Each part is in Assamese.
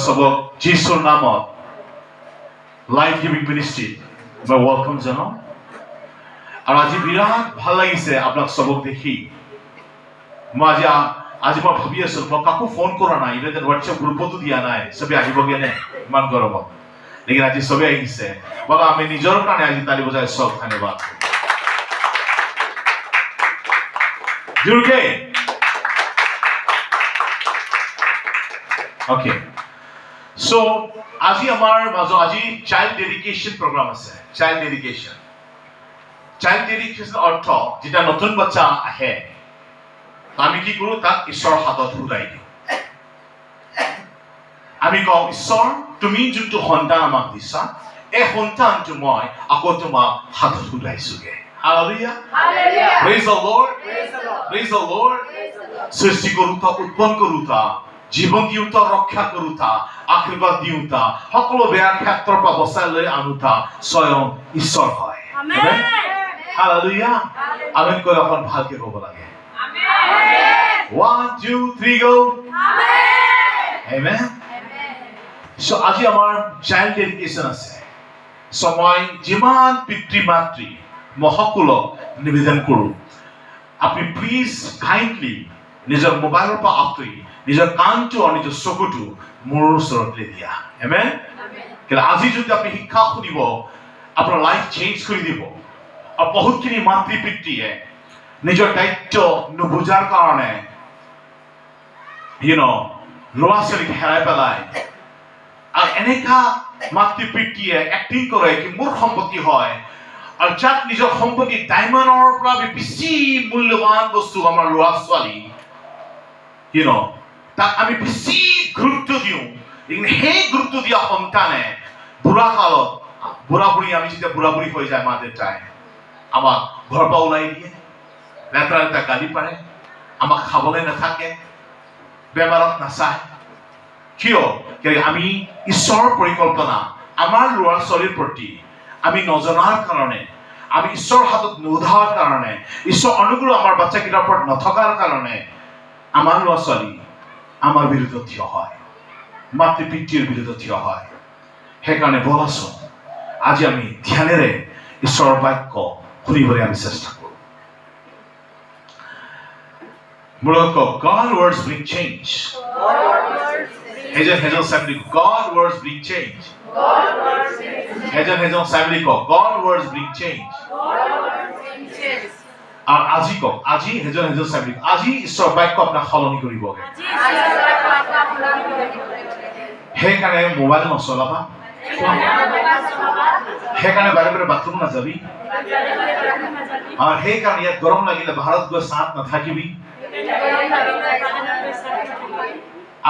সবক যিশুৰ নামত লাইফ গিভিং মিনিষ্ট্ৰী মই ৱেলকাম জনাওঁ আৰু আজি বিৰাট ভাল লাগিছে আপোনাক সবক দেখি মই আজি মই ভাবি আছো মই কাকো ফোন কৰা নাই ইভেন হোৱাটছএপ গ্ৰুপতো দিয়া নাই সবে আহিবগে নে ইমান গৰমত লেকিন আজি সবে আহিছে বাবা আমি নিজৰ কাৰণে আজি তালি বজাই সব ধন্যবাদ Okay. So, আজি আমাৰ মাজত আজি চাইল্ড ডেডিকেশ্যন প্ৰগ্ৰাম আছে চাইল্ড ডেডিকেশ্যন অৰ্থ যেতিয়া নতুন বাচ্চা আহে আমি কি কৰোঁ তাক ঈশ্বৰৰ হাতত ঘূৰাই দিওঁ আমি কওঁ ঈশ্বৰ তুমি যোনটো সন্তান আমাক দিছা এই সন্তানটো মই আকৌ তোমাক হাতত ঘূৰাইছোগে Hallelujah. Hallelujah. Praise the Lord. Praise the Lord. সৃষ্টি কৰোঁতা উৎপন্ন কৰোঁতা জীৱন দিওঁতা ৰক্ষা কৰোঁতা আশীৰ্বাদ দিওঁতা সকলো বেয়া ক্ষেত্ৰৰ পৰা বচাই লৈ আনোতা স্বয়ং ঈশ্বৰ হয় Amen. Hallelujah. আমেন কৈ অকণ ভালকে ক'ব লাগে Amen. 1 2 3 go Amen. So আজি আমাৰ চাইল্ড ডেডিকেশ্যন আছে so মই যিমান পিতৃ মাতৃ মই সকলোক নিবেদন কৰোঁ আপুনি প্লিজ কাইণ্ডলি নিজৰ মোবাইলৰ পৰা আঁতৰি নিজৰ কাণটো আৰু নিজৰ চকুটো মোৰ ওচৰত লৈ দিয়া আমেন কিন্তু আজি যদি আপুনি শিক্ষা শুনিব আপোনাৰ লাইফ চেঞ্জ কৰি দিব আৰু বহুতখিনি মাতৃ পিতৃয়ে নিজৰ দায়িত্ব নুবুজাৰ কাৰণে ল'ৰা ছোৱালীক হেৰাই পেলাই আৰু এনেকা মাতৃ পিতৃয়ে এক্টিং কৰে কি মোৰ সম্পত্তি হয় আৰু যাক নিজৰ সম্পত্তি ডায়মণ্ডৰ পৰা বেছি মূল্যৱান বস্তু আমাৰ ল'ৰা ছোৱালী তাক আমি বেছি গুৰুত্ব দিওঁ সেই গুৰুত্ব দিয়া সন্তানে বুঢ়া কালত বুঢ়া বুঢ়ী আমি যেতিয়া বুঢ়া বুঢ়ী হৈ যায় মা দেউতাই আমাক ঘৰৰ পৰা ওলাই দিয়ে লেতেৰা লেতেৰা গালি পাৰে আমাক খাবলৈ নাথাকে বেমাৰত নাচায় কিয় আমি ঈশ্বৰৰ পৰিকল্পনা আমাৰ ল'ৰা ছোৱালীৰ প্ৰতি আমি নজনাৰ কাৰণে আমি ঈশ্বৰৰ হাতত নোধাৰ কাৰণে ঈশ্বৰ অনুগ্ৰহ আমাৰ বাচ্চাকেইটাৰ ওপৰত নথকাৰ কাৰণে আমাৰ ল'ৰা ছোৱালী আমাৰ বিৰুদ্ধে থিয় হয় মাতৃ পিতৃৰ বিৰুদ্ধে থিয় হয় সেইকাৰণে বলাচোন আজি আমি ধ্যানেৰে ঈশ্বৰৰ বাক্য শুনিবলৈ আমি চেষ্টা কৰোঁ মূলত God words bring change হেজন চাবলি God words bring change হেজন চাবলি God words bring change আৰু আজি কওক আজি হেজন চাবলি আজি ঈশ্বৰ বাক্য আপোনাক সলনি কৰিবগে সেইকাৰণে মোবাইল নচলাবা সেইকাৰণে বাৰে বাৰে বাথৰুম নাযাবি আৰু সেইকাৰণে ইয়াত গৰম লাগিলে ভাৰত গৈ চাঁত নাথাকিবি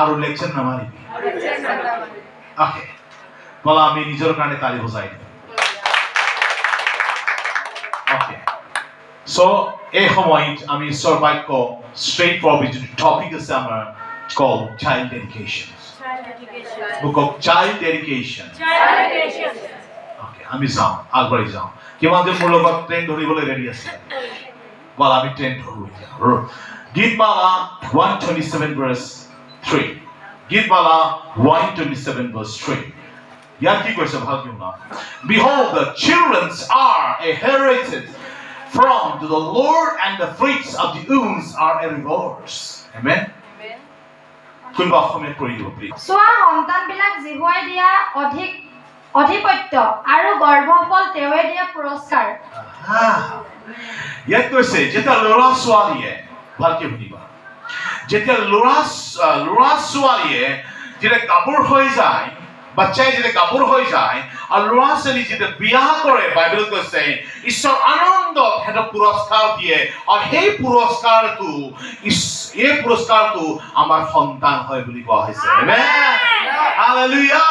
আৰু লেকচাৰ নামাৰিবি বলা আমি নিজৰ কাৰণে তালি বজাই দিম So, এই সময়ত আমি ঈশ্বৰ বাক্য straight forward topic আছে আমাৰ called child dedication. Book of child dedication. Okay, আমি যাওঁ আগবাঢ়ি যাওঁ কিমান যে মোৰ লগত ট্ৰেইন ধৰিবলৈ ৰেডি আছে বল আমি ট্ৰেইন ধৰো এতিয়া গীতমালা 127 verse 3 গীতমালা 127 verse 3 ইয়াত কি কৈছে ভালকৈ শুনা Behold, the children are a heritage from to the Lord, and the fruits of the wombs are a reward. Amen. কোনবা অসমীয়া কৰি দিব প্লিজ সোৱা সন্তানবিলাক জিহুৱাই দিয়া অধিপত্য আৰু গৰ্ভফল তেওঁৱে দিয়া পুৰস্কাৰ ইয়াত কৈছে যেতিয়া ল'ৰা ছোৱালীয়ে ভালকে শুনিবা যেতিয়া ল'ৰা ছোৱালীয়ে যেতিয়া গাভৰু হৈ যায় বাচ্চাই যেতিয়া গাভৰু হৈ যায় আৰু ল'ৰা ছোৱালী যেতিয়া বিয়া কৰে বাইবেলত কৈছে ঈশ্বৰ আনন্দত সিহঁতক পুৰস্কাৰ দিয়ে আৰু সেই পুৰস্কাৰটো আমাৰ সন্তান হয় বুলি কোৱা হৈছে হালেলুয়া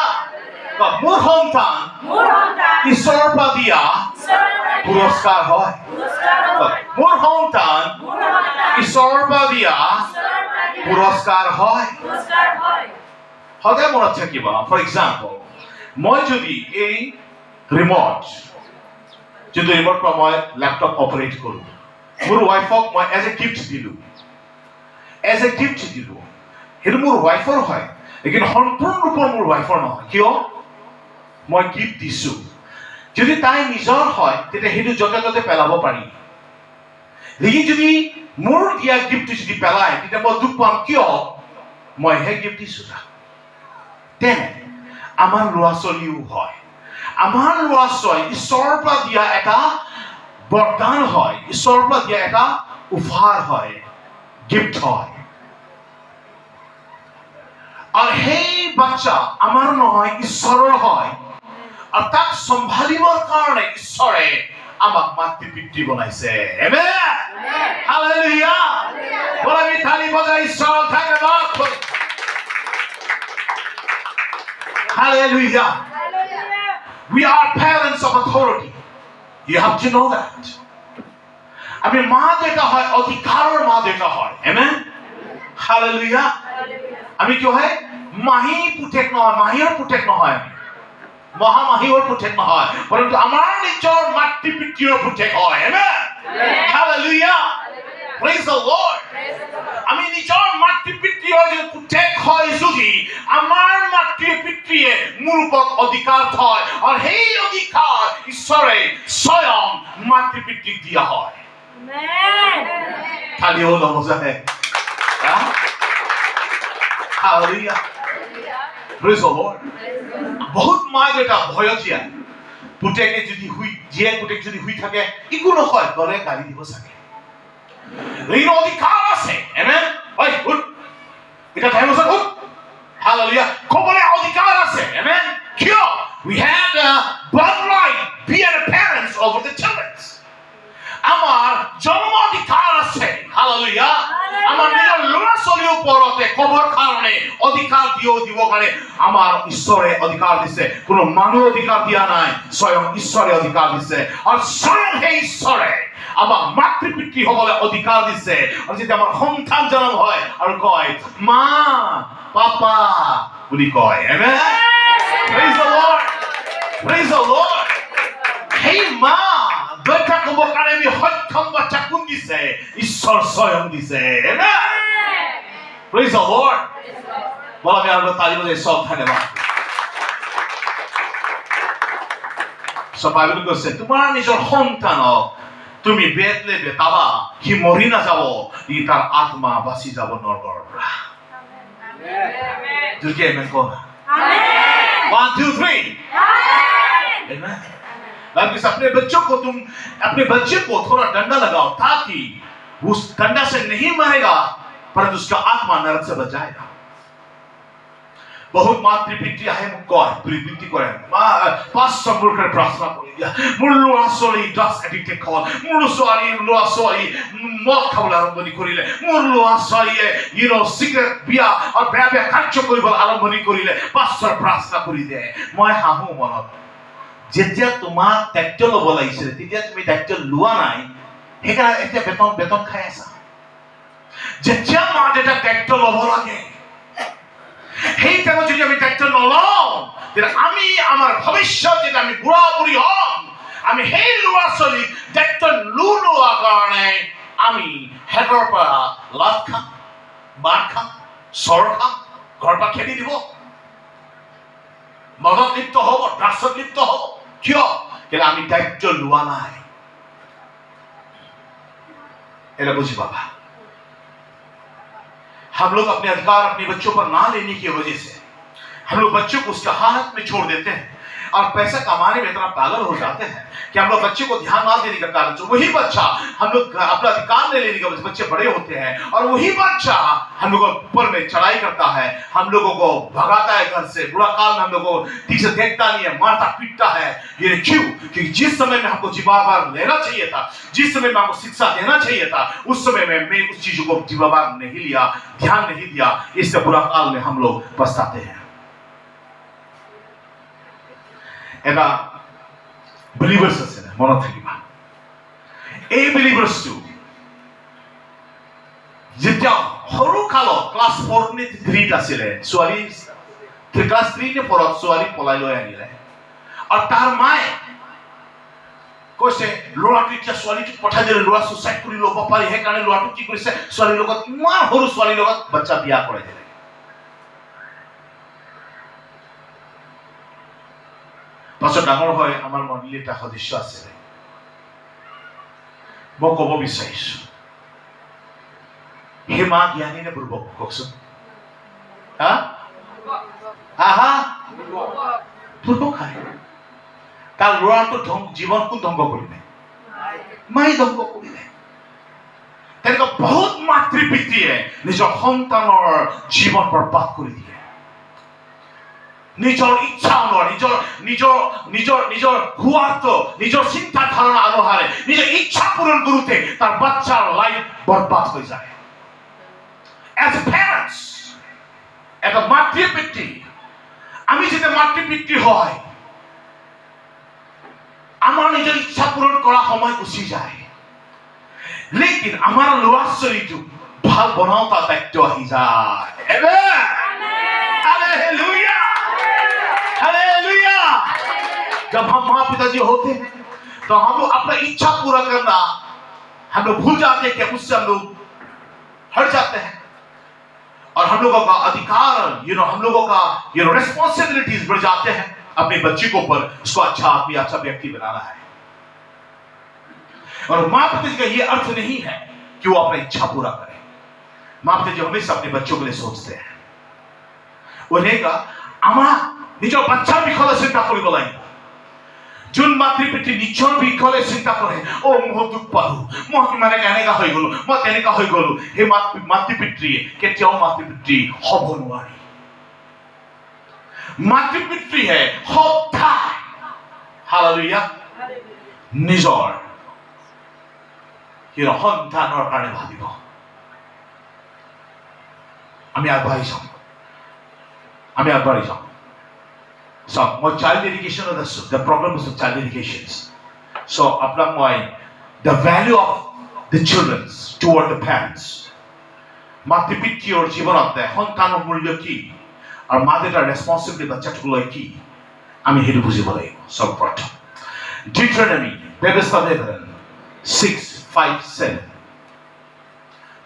মোৰ সন্তান ঈশ্বৰৰ পৰা দিয়া পুৰস্কাৰ হয় মোৰ সন্তান ঈশ্বৰৰ পৰা দিয়া পুৰস্কাৰ হয় সদায় মনত থাকিবা ফৰ এক্সাম্পল মই যদি এই ৰিমোট যোনটো ৰিমোট পৰা মই লেপটপ অপাৰেট কৰোঁ মোৰ ৱাইফক মই এজ এ গিফ্ট দিলোঁ সেইটো মোৰ ৱাইফৰ হয় কিন্তু সম্পূৰ্ণ ৰূপৰ মোৰ ৱাইফৰ নহয় কিয় মই গিফ্ট দিছো যদি তাই নিজৰ হয় তেতিয়া সেইটো য'তে ত'তে পেলাব পাৰি লেকিন যদি মোৰ দিয়া গিফ্টটো যদি পেলায় তেতিয়া মই দুখ পাম কিয় মইহে গিফ্ট দিছো তেনে আমাৰ ল'ৰা ছোৱালীও হয় আমাৰ ল'ৰা ছোৱালী ঈশ্বৰৰ পৰা দিয়া এটা বৰদান হয় ঈশ্বৰৰ পৰা দিয়া এটা উপহাৰ হয় গিফ্ট হয় আৰু সেই বাচ্চা আমাৰ নহয় ঈশ্বৰৰ হয় আৰু তাক চম্ভালিবৰ কাৰণে ঈশ্বৰে আমাক মাতৃ পিতৃ বনাইছে আমেন হালেলুয়া বলা আমি তালি বজাই ঈশ্বৰ ধন্যবাদ কৰো Hallelujah. We are parents of authority. You have to know that. আমি মা দেউতা হয় অধিকাৰৰ মা দেউতা হয় আমেন Hallelujah. আমি কি হয় মাহী পুতেক নহয় মাহীৰ পুতেক নহয় মহামাহীৰ পুতেক নহয় পৰন্তু আমাৰ নিজৰ মাতৃ পিতৃৰ পুতেক হয় আমেন Hallelujah. Praise the Lord. আমি নিজৰ মাতৃ পিতৃৰ যে পুতেক হয় যদি আমাৰ মাতৃ পিতৃয়ে মোৰ ওপৰত অধিকাৰ হয় আৰু সেই অধিকাৰ ঈশ্বৰে স্বয়ং মাতৃ পিতৃক দিয়া হয় আমেন তালিও নবজায় Hallelujah. Praise the Lord. বহুত মা দেউতা ভয়ত যায় পুতেকে যদি জীয়েক পুতেক যদি শুই থাকে একো নহয় গলে গালি দিব চাগে লেকিন অধিকাৰ আছে আমেন ঐ উঠ এটা টাইম আছে উঠ Hallelujah. ক'বলৈ অধিকাৰ আছে আমেন কিয় we have the birthright be the parents over the children আমাৰ জন্ম অধিকাৰ আছে Hallelujah. আমাৰ নিজৰ ল'ৰা ছোৱালীৰ ওপৰতে ক'বৰ কাৰণে অধিকাৰ দিব কাৰণে আমাৰ ঈশ্বৰে অধিকাৰ দিছে কোনো মানুহ অধিকাৰ দিয়া নাই স্বয়ং ঈশ্বৰে অধিকাৰ দিছে আৰু স্বয়ং সেই ঈশ্বৰে আমাৰ মাতৃ পিতৃ হ'বলৈ অধিকাৰ দিছে আৰু যেতিয়া আমাৰ সন্তান জন্ম হয় আৰু কয় মা পাপা বুলি কয় আমেন Praise the Lord. Praise the Lord. সেই মা দেউতা ক'ব কাৰণে আমি সক্ষম বাচ্চা কোন দিছে ঈশ্বৰ স্বয়ং দিছে আমেন Praise the Lord. বলা আমি আৰু তালি বজাই সব ধন্যবাদ সব বাইবেল কৈছে তোমাৰ নিজৰ সন্তানক তুমি বেতলে বেতাবা সি মৰি নাযাব ই তাৰ আত্মা বাচি যাব নৰকৰ পৰা আমেন দুৰ্গে আমেন কোৱা আমেন 1 2 3 आमेन आमेन बाकी अपने बच्चे को थोड़ा डंडा लगाओ ताकि उस डंडा से नहीं मरेगा परंतु उसका आत्मा नरक से बच जाएगा बहुत मातृ पितृ आहे কয় বৃদ্ধি করেন পাঁচ নম্বর করে প্রার্থনা করি মোৰ ল'ৰা ছোৱালী ড্ৰাগছ এডিক্টেড হ'ল মোৰ ল'ৰা ছোৱালী মদ খাবলৈ আৰম্ভণি কৰিলে মোৰ ল'ৰা ছোৱালীয়ে চিগাৰেট বিয়া আৰু বেয়া বেয়া কাৰ্য কৰিব আৰম্ভণি কৰিলে পাঁচৰ প্ৰাৰ্থনা কৰি দে মই হাঁহো মনত যেতিয়া তোমাক দায়িত্ব ল'ব লাগিছিল তেতিয়া তুমি দায়িত্ব লোৱা নাই সেইকাৰণে এতিয়া বেতন খাই আছা যেতিয়া মা দেউতাক দায়িত্ব ল'ব লাগে সেই টাইমত যদি আমি দায়িত্ব নলওঁ তেতিয়া আমি আমাৰ ভৱিষ্যত যেতিয়া আমি বুঢ়া বুঢ়ী হ'ম আমি সেই ল'ৰা ছোৱালীক দায়িত্ব নোলোৱাৰ কাৰণে আমি হেডৰ পৰা লাভ খাম বাট খাম চৰ খাম ঘৰৰ পৰা খেদি দিব মদত লিপ্ত হ'ব ড্ৰাগছত লিপ্ত হ'ব কিয় কেলে আমি দায়িত্ব লোৱা নাই এটা বুঝি পাবা हम लोग अपने अधिकार अपने बच्चों पर ना लेने की वजह से हम लोग बच्चों को उसके हाथ में छोड़ देते हैं और पैसा कमाने में इतना पागल हो जाते हैं कि हम लोग बच्चे को ध्यान ना देने का कारण जो वही बच्चा हम लोग अपना अधिकार ले लेने का बच्चे बड़े होते हैं और वही बच्चा हम लोग ऊपर में चढ़ाई करता है हम लोगों को भगाता है घर से बुरा काल में हम लोग को ठीक से देखता नहीं है मारता पीटता है ये क्यों क्योंकि जिस समय में हमको जिम्मेवार लेना चाहिए था जिस समय में हमको शिक्षा देना चाहिए था उस समय में मैं उस चीजों को जिम्मेवार नहीं लिया ध्यान नहीं दिया इससे बुरा काल में हम लोग पछताते हैं এটা believers আছে মনত থাকিবা এই believers-টো যেতিয়া সৰু কালত ক্লাছ 4 নে 3 আছিলে ছোৱালী ক্লাছ 3 নে 4 ছোৱালী পলাই লৈ আনিলে আৰু তাৰ মায়ে কৈছে ল'ৰাটো এতিয়া ছোৱালীটোক পঠাই দিলে ল'ৰা সুচাইড কৰি ল'ব পাৰি সেইকাৰণে ল'ৰাটো কি কৰিছে ছোৱালীৰ লগত ইমান সৰু ছোৱালীৰ লগত বাচ্চা বিয়া কৰাই দিলে পাছত ডাঙৰ হয় আমাৰ মণ্ডলীৰ এটা সদস্য আছিলে মই ক'ব বিচাৰিছো হে মা জ্ঞানী নে বুৰ্বক কওকচোন হা আহা বুৰ্বক খায় তাৰ ল'ৰাটো জীৱন কোন ধ্বংস কৰিলে মাই ধ্বংস কৰিলে তেনেকুৱা বহুত মাতৃ পিতৃয়ে নিজৰ সন্তানৰ জীৱন বৰবাদ কৰি দিয়ে নিজৰ ইচ্ছা অনুসাৰে নিজৰ সোৱাদ নিজৰ চিন্তা ধাৰণা অনুসাৰে নিজৰ ইচ্ছা পূৰণ কৰোঁতে তাৰ বাচ্চাৰ লাইফ বৰবাদ হৈ যায় এজ এ পেৰেণ্টছ এটা মাতৃ পিতৃ আমি যেতিয়া মাতৃ পিতৃ হয় আমাৰ নিজৰ ইচ্ছা পূৰণ কৰা সময় গুচি যায় লেকিন আমাৰ ল'ৰা ছোৱালীটো ভাল বনাওঁতা দায়িত্ব আহি যায় हालेलुया हालेलुया जब हम माँ पिताजी होते हैं तो हम लोग अपना इच्छा पूरा करना हम लोग भूल जाते हैं कि उससे हम लोग हट जाते हैं और हम लोगों का अधिकार हम लोगों का रिस्पॉन्सिबिलिटीज बढ़ जाते हैं अपने बच्चे को ऊपर उसको अच्छा आदमी अच्छा व्यक्ति बनाना है और माँ पिताजी का ये अर्थ नहीं है कि वो अपनी इच्छा पूरा करे माँ पिताजी हमेशा अपने बच्चों के लिए सोचते हैं उन्हें आमा निजर बच्चार विषय चिंता কৰিব লাগিব যোন মাতৃ পিতৃ নিজৰ বিষয়ে চিন্তা কৰে ও মই দুখ পালো মই মানে এনেকা হৈ গলো মই তেনেকা হৈ গলো সেই মাতৃ পিতৃয়ে কেতিয়াও মাতৃ পিতৃ হ'ব নোৱাৰে মাতৃ পিতৃয়ে সদায় হালেলুয়া নিজৰ সন্তানৰ কাৰণে ভাবিব আমি আগবাঢ়ি যাম So, my child education is the problem is with child education. So, the value of the children toward the parents. Matri pitri or jibanat সন্তানৰ মূল্য কি আৰু মাদেটাৰ ৰেসপন্সিবিলিটি বাচ্চাটোলৈ কি আমি হেতু বুজিব লাগিব সৰ্বপ্ৰথম Deuteronomy ব্যৱস্থা দেন 6:5-7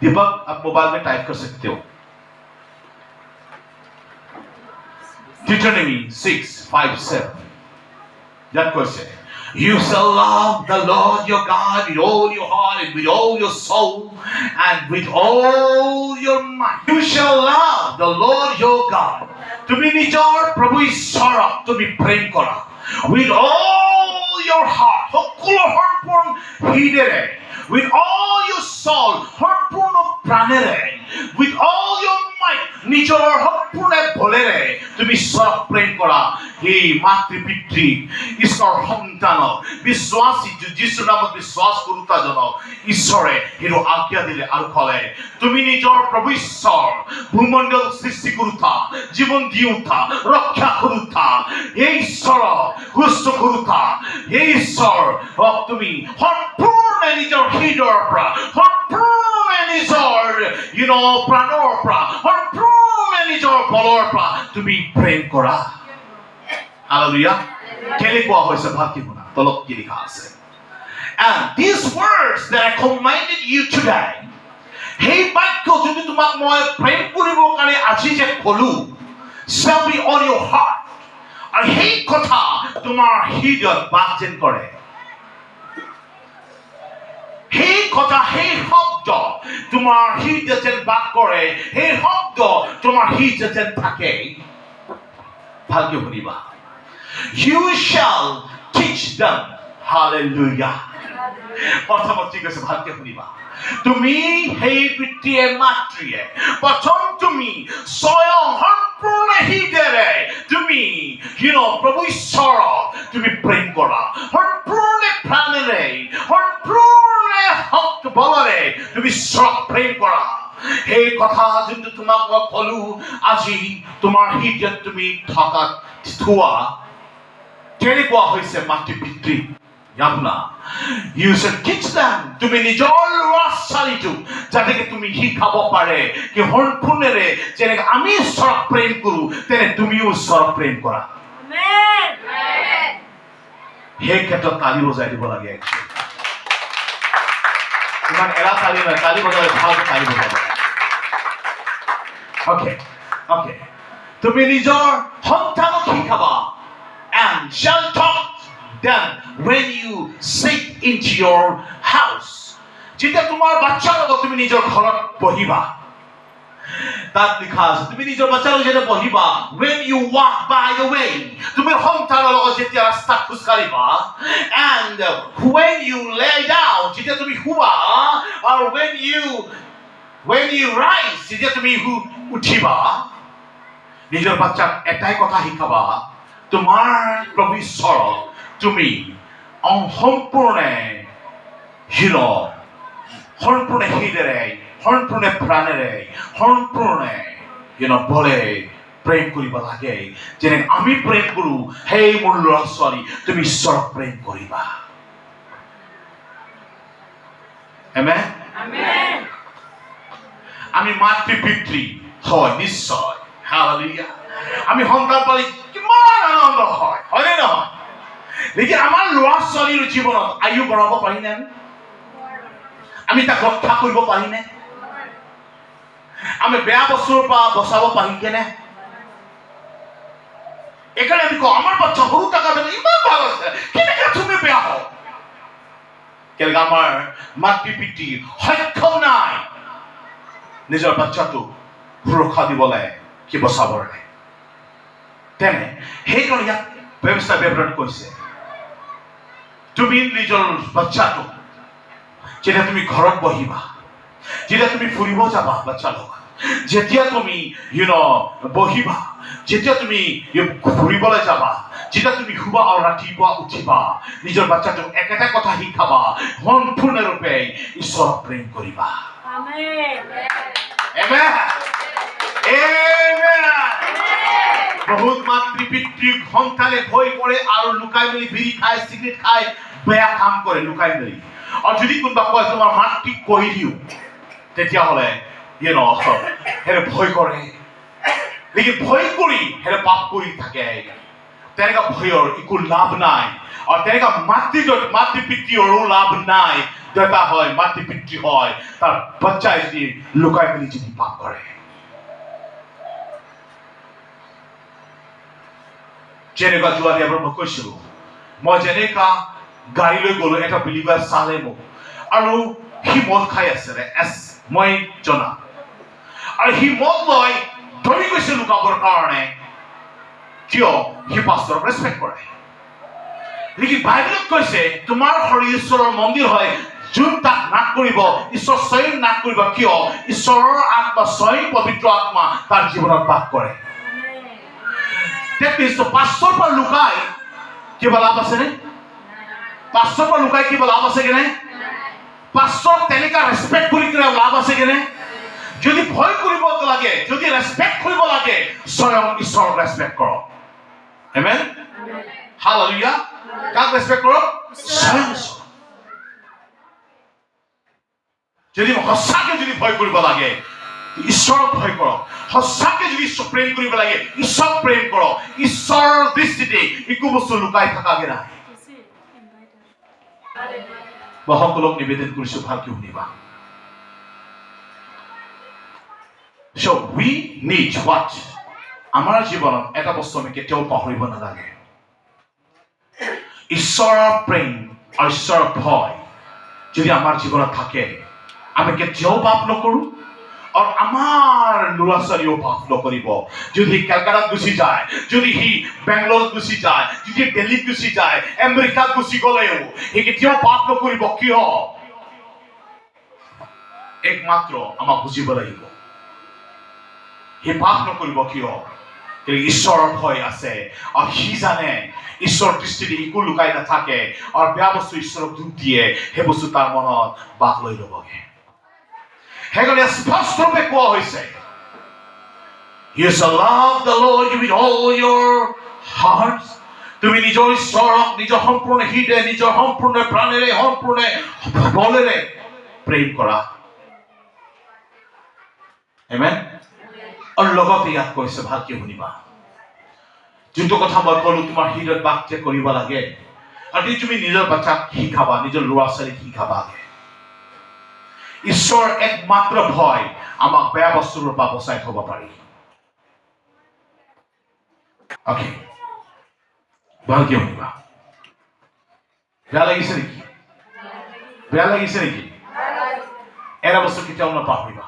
दीपक आप मोबाइल में टाइप कर सकते हो Deuteronomy 6:5-7 that question you shall love the Lord your God with all your heart and with all your soul and with all your might you shall love the Lord your God তুমি নিজৰ প্ৰভু ঈশ্বৰক তুমি প্ৰেম কৰা with all your heart সকলো সম্পূৰ্ণ হৃদয়েৰে with all your soul সম্পূৰ্ণ প্ৰাণেৰে with all your might নিজৰ সম্পূৰ্ণ বলেৰে তুমি ঈশ্বৰক প্ৰেম কৰা এই মাতৃ পিতৃ ঈশ্বৰ সন্তানক বিশ্বাসী যীশুৰ নামত বিশ্বাস কৰোতা জনক ঈশ্বৰে হেৰু আজ্ঞা দিলে আৰু ক'লে তুমি নিজৰ প্ৰভু ঈশ্বৰ ভূমণ্ডল সৃষ্টি কৰোতা জীৱন দিওঁতা ৰক্ষা কৰোতা এই ঈশ্বৰক সুস্থ কৰোতা এই ঈশ্বৰক তুমি সম্পূৰ্ণ নিজৰ হৃদয়ৰ পৰা সম্পূৰ্ণ নিজৰ প্ৰাণৰ পৰা সম্পূৰ্ণ নিজৰ বলৰ পৰা তুমি প্ৰেম কৰা হালেলুয়া কেলে কোৱা হৈছে ভালকে শুনা তলত কি লিখা আছে and these words that I commanded you today সেই বাক্য যদি তোমাক মই প্ৰেম কৰিবৰ কাৰণে আজি যে ক'লো shall be on your heart আৰু সেই কথা তোমাৰ হৃদয়ত বাস যেন কৰে সেই কথা সেই শব্দ তোমাৰ হৃদয়ত যেন বাস কৰে সেই শব্দ তোমাৰ হৃদয়ত যেন থাকে ভালকে শুনিবা you shall teach them hallelujah প্ৰথমত ঠিক আছে ভালকে শুনিবা তুমি সেই পিতৃয়ে মাতৃয়ে প্ৰথম তুমি স্বয়ং সম্পূৰ্ণ হৃদয়েৰে তুমি প্ৰভু ঈশ্বৰক তুমি প্ৰেম কৰা সম্পূৰ্ণ প্ৰাণেৰে সম্পূৰ্ণ শক্তি বলেৰে তুমি ঈশ্বৰক প্ৰেম কৰা সেই কথা যোনটো তোমাক মই ক'লো আজি তোমাৰ হৃদয়ত তুমি থকাত থোৱা কেনেকুৱা হৈছে মাতৃ পিতৃ you should teach them তুমি নিজৰ ল'ৰা ছোৱালীটো যাতে তুমি শিকাব পাৰে কি সম্পূৰ্ণৰে যেনেকৈ আমি ঈশ্বৰক প্ৰেম কৰো তেনে তুমিও ঈশ্বৰক প্ৰেম কৰা আমেন সেই ক্ষেত্ৰত তালি বজাই দিব লাগে ইমান এৰা তালি নহয় তালি বজালে ভালকৈ তালি বজাব okay তুমি নিজৰ সন্তানক শিকাবা and shall talk Then when you sit into your house, যেতিয়া তোমাৰ বাচ্চাৰ লগত তুমি নিজৰ ঘৰত বহিবা, তাত লিখা আছে তুমি নিজৰ বাচ্চাৰ লগত যেতিয়া বহিবা, when you walk by the way, তুমি সন্তানৰ লগত যেতিয়া ৰাস্তাত খোজ কাঢ়িবা, and when you lay down, যেতিয়া তুমি শুবা, or when you rise, যেতিয়া তুমি উঠিবা, নিজৰ বাচ্চাক এটাই কথা শিকাবা, তোমাৰ প্ৰভু ঈশ্বৰক তুমি সম্পূৰ্ণে সম্পূৰ্ণ হৃদয়েৰে, সম্পূৰ্ণ প্ৰাণেৰে, সম্পূৰ্ণ বলে প্ৰেম কৰিব লাগে, যেনে আমি প্ৰেম কৰো। সেই মোৰ ল'ৰা ছোৱালী, তুমি ঈশ্বৰক প্ৰেম কৰিবা। আমেন। আমি মাতৃ পিতৃ হয় নিশ্চয়, হালেলুয়া। আমি সন্তান পালি কিমান আনন্দ হয়, হয়নে নহয়? লেকিন আমাৰ ল'ৰা ছোৱালীৰ জীৱনত আয়ু বঢ়াব পাৰিনে? আমি তাক ৰক্ষা কৰিব পাৰিনে? আমি বেয়া বস্তুৰ পৰা বচাব পাৰিমনে? এইকাৰণে আমি কওঁ আমাৰ বাচ্চা সৰু থকা ইমান ভাল আছে, কেনেকে তুমি বেয়া হও? কেনেকে আমাৰ মাতৃ পিতৃ সক্ষম নাই নিজৰ বাচ্চাটোক সুৰক্ষা দিবলৈ, কি বচাবলৈ। তেনে সেইকাৰণে ইয়াত ব্যৱস্থা ব্যৱহাৰ কৰিছে, তুমি নিজৰ বাচ্চাটোক যেতিয়া তুমি ঘৰত বহিবা, যেতিয়া তুমি ফুৰিব যাবা বাচ্চাৰ লগত, যেতিয়া তুমি বহিবা, যেতিয়া তুমি ফুৰিবলৈ যাবা, যেতিয়া তুমি শুবা আৰু ৰাতিপুৱা উঠিবা, নিজৰ বাচ্চাটোক একেটা কথা শিকাবা, সম্পূৰ্ণৰূপে ঈশ্বৰক প্ৰেম কৰিবা। বহুত মাতৃ পিতৃ সন্তানে ভয় কৰে আৰু লুকাই মেলি বিড়ি খায়, চিগাৰেট খায়, বেয়া কাম কৰে লুকাই মেলি। আৰু যদি কোনোবা কয় তোমাৰ মাতৃক কৈ দিওঁ, তেতিয়াহ'লে সেৰে ভয় কৰে, লেকিন ভয় কৰি সেৰে পাপ কৰি থাকে। তেনেকুৱা ভয়ৰ একো লাভ নাই, আৰু তেনেকুৱা মাতৃ পিতৃৰো লাভ নাই। দেউতা হয়, মাতৃ পিতৃ হয়, তাৰ বাচ্চাই যদি লুকাই মেলি যদি পাপ কৰে। যেনেকুৱা যোৱা দেওবাৰ মই কৈছিলো, মই যেনেকা গাড়ী লৈ গলো, এটা বিলিভাৰ চালে মোক, আৰু সি মদ খাই আছিলে, মই জনা, আৰু সি মদ লৈ ধৰি গৈছে লুকাবৰ কাৰণে। কিয়? সি পাষ্টৰক ৰেচপেক্ট কৰে। লেকিন বাইবেলত কৈছে তোমাৰ শৰীৰ ঈশ্বৰৰ মন্দিৰ হয়, যোন তাক নাশ কৰিব, ঈশ্বৰ স্বয়ং নাশ কৰিব। কিয়? ঈশ্বৰৰ আত্মা, স্বয়ং পবিত্ৰ আত্মা তাৰ জীৱনত বাস কৰে। পাষ্টৰ পৰা লুকাই কিবা লাভ আছেনে? পাষ্টৰ পৰা লুকাই কিবা লাভ আছে কেনে? পাষ্টৰক তেনেকা ৰেচপেক্ট কৰি লাভ আছে কেনে? যদি ভয় কৰিব লাগে, যদি ৰেচপেক্ট কৰিব লাগে, স্বয়ং ঈশ্বৰক ৰেচপেক্ট কৰক। আমেন, হালেলুয়া। কাক ৰেচপেক্ট কৰক? স্বয়ং ঈশ্বৰ। যদি সঁচাকে যদি ভয় কৰিব লাগে, ঈশ্বৰক ভয় কৰক। সঁচাকে যদি প্ৰেম কৰিব লাগে, ঈশ্বৰক প্ৰেম কৰক। ঈশ্বৰৰ দৃষ্টিতে একো বস্তু লুকাই থকাগে নাই। মই সকলোক নিবেদন কৰিছো, ভালকে শুনিবা। So we need what? আমাৰ জীৱনত এটা বস্তু আমি কেতিয়াও পাহৰিব নালাগে, ঈশ্বৰৰ প্ৰেম আৰু ঈশ্বৰৰ ভয় যদি আমাৰ জীৱনত থাকে, আমি কেতিয়াও পাপ নকৰো, আৰু আমাৰ ল'ৰা ছোৱালীও পাপ নকৰিব। যদি কেলকাতাত গুচি যায়, যদি সি বেংগলোৰত গুচি যায়, যদি দিল্লীত গুচি যায়, আমেৰিকাত গুচি গলেও সি কেতিয়াও পাপ নকৰিব। কিয়? একমাত্ৰ আমাক বুজিব লাগিব, সি পাপ নকৰিব। কিয়? ঈশ্বৰৰ ভয় আছে, আৰু সি জানে ঈশ্বৰৰ দৃষ্টিত একো লুকাই নাথাকে, আৰু বেয়া বস্তু ঈশ্বৰক দুখ দিয়ে, সেই বস্তু তাৰ মনত বাস লৈ ল'বগে। সেইকাৰণে স্পষ্টৰূপে কোৱা হৈছে, You shall love the Lord with all your heart. তুমি নিজৰ ঈশ্বৰক নিজৰ সম্পূৰ্ণ হৃদয়, নিজৰ সম্পূৰ্ণ প্ৰাণেৰে, সম্পূৰ্ণ বলেৰে প্ৰেম কৰা। আমেন। আৰু লগতে ইয়াত কৈছে, ভালকে শুনিবা, যোনটো কথা মই কলো তোমাৰ হৃদয়ত বাস কৰিব লাগে, আৰু তুমি নিজৰ বাচ্চাক শিকাবা, নিজৰ ল'ৰা ছোৱালীক শিকাবা। ঈশ্বৰ একমাত্ৰ ভয় আমাক বেয়া বস্তুৰ পৰা বচাই থব পাৰি। ভালকে শুনিবা, বেয়া লাগিছে নেকি? বেয়া লাগিছে নেকি? এটা বস্তু কেতিয়াও নাপাহৰিবা,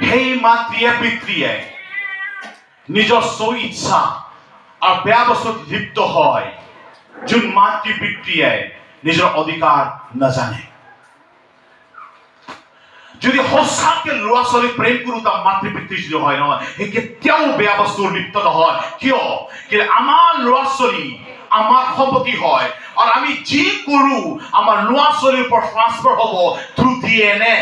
সেই মাতৃয়ে পিতৃয়ে নিজৰ স্ব ইচ্ছা আৰু বেয়া বস্তুত লিপ্ত হয় যোন মাতৃ পিতৃয়ে নিজৰ অধিকাৰ নাজানে। যদি সঁচাকে ল'ৰা ছোৱালী প্ৰেম কৰো তাৰ মাতৃ পিতৃ যদি হয় নহয়, সেই কেতিয়াও বেয়া বস্তুৰ লিপ্ত নহয়। কিয়? আমাৰ ল'ৰা ছোৱালী আমাৰ সম্পত্তি হয়, আৰু আমি যি কৰো আমাৰ ল'ৰা ছোৱালীৰ ওপৰত ট্ৰান্সফাৰ হ'ব থ্ৰু DNA,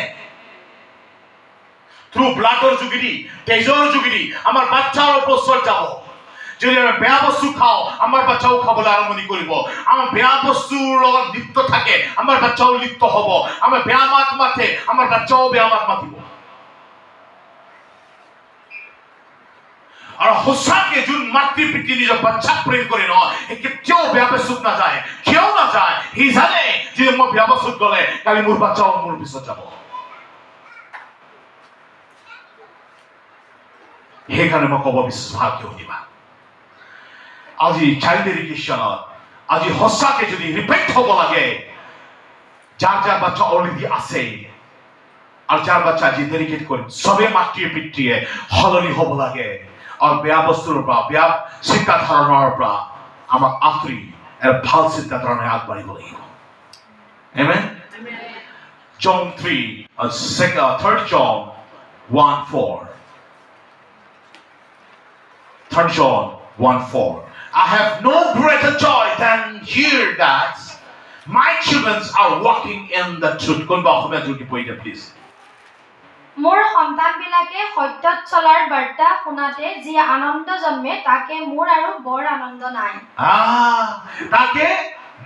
থ্ৰু ব্লাডৰ যোগেদি, তেজৰ যোগেদি আমাৰ বাচ্চাৰ ওপৰত যাব। যদি আমি বেয়া বস্তু খাওঁ আমাৰ বাচ্চাও খাবলৈ আৰম্ভণি কৰিব। আমাৰ বেয়া বস্তুৰ লগত লিপ্ত থাকে আমাৰ বাচ্চাও লিপ্ত হ'ব। আমাৰ বেয়া মাত মাতে আমাৰ বাচ্চাও বেয়া মাত মাতিব। আৰু সঁচাকে যোন মাতৃ পিতৃ নিজৰ বাচ্চাক প্ৰেম কৰে নহয়, কেতিয়াও বেয়া বস্তুত নাযায়। কিয় নাযায়? সি জানে যে মই বেয়া বস্তুত গ'লে কালি মোৰ বাচ্চাও মোৰ পিছত যাব। সেইকাৰণে মই ক'ব বিচাৰিছো, ভালকে শুনিবা। আজি চাইল্ড এডুকেশ্যনত আজি সঁচাকে যদি ৰিপেক্ট হ'ব লাগে, যাৰ যাৰ বাচ্চা অলৰেডি আছে আৰু যাৰ বাচ্চা আজি ডেডিকেট কৰিম, চবে মাতৃ পিতৃয়ে সলনি হ'ব লাগে আৰু বেয়া বস্তুৰ পৰা, বেয়া চিন্তাধাৰণৰ পৰা আমাক আঁতৰি ভাল চিন্তাধাৰণে আগবাঢ়িব লাগিব। Amen? John 3, 3 John 1:4. 3 John 1:4. I have no greater joy than hear that my children are walking in the truth. কোনবা অসমীয়া যোগ পঢ়ি দিয়া প্লিজ। মোৰ সন্তানবিলাকে সত্যত চলাৰ বাৰ্তা শুনাতে যি আনন্দ জন্মে তাকে মোৰ আৰু বৰ আনন্দ নাই। তাকে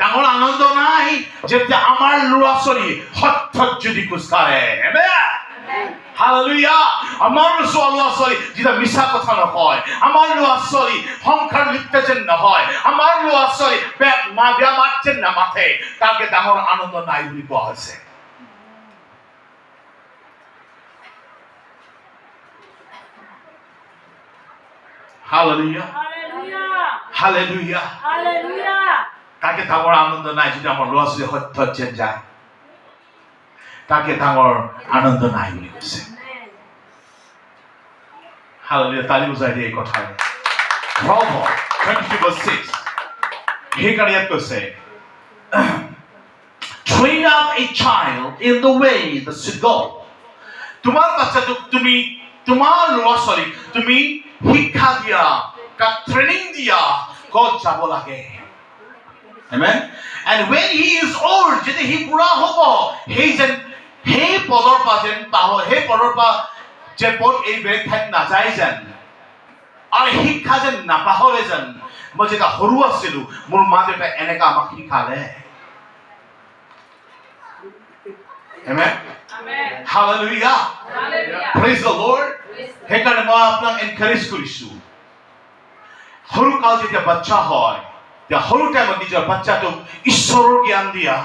ডাঙৰ আনন্দ নাই যেতিয়া আমাৰ ল'ৰা ছোৱালী সত্যত যদি খোজ কাঢ়ে। হালেলুয়া। আমাৰ ল'ৰা ছোৱালী যেতিয়া মিছা কথা নকয়, আমাৰ ল'ৰা ছোৱালী সংসাৰ লিপ্ত যেন নহয়, আমাৰ ল'ৰা ছোৱালী বেয়া মাত যেন নামাতে, তাকে ডাঙৰ আনন্দ নাই বুলি কোৱা হৈছে। Hallelujah. Hallelujah. Hallelujah. তাকে ডাঙৰ আনন্দ নাই যদি আমাৰ ল'ৰা ছোৱালী সত্যত যেন যায়, তাকে ডাঙৰ আনন্দ নাই বুলি কৈছে। Hallelujah. তালি বুজাই দিয়ে এই কথাই। Proverbs 22:6. সেইকাৰণে ইয়াত কৈছে, train up a child in the way that should go. তোমাৰ বাচ্চাটোক তুমি, তোমাৰ ল'ৰা ছোৱালীক তুমি শিক্ষা দিয়া, ট্ৰেইনিং দিয়া, ক'ত যাব লাগে। Amen? And when he is old, যদি সি বুঢ়া হ'ব, সেই পদৰ পৰা যেন সেই পদৰ পৰা যে পদ এই বেলেগ ঠাইত নাযায় যেন, আৰু শিক্ষা যেন নাপাহৰে যেন। মই যেতিয়া সৰু আছিলো মোৰ মা দেউতাই এনেকা আমাক শিকালে। Amen? Hallelujah. Praise the Lord. সেইকাৰণে মই আপোনাক এনকাৰেজ কৰিছো, সৰু কাল যেতিয়া বাচ্চা হয়, সৰু টাইমত নিজৰ বাচ্চাটোক ঈশ্বৰৰ জ্ঞান দিয়া।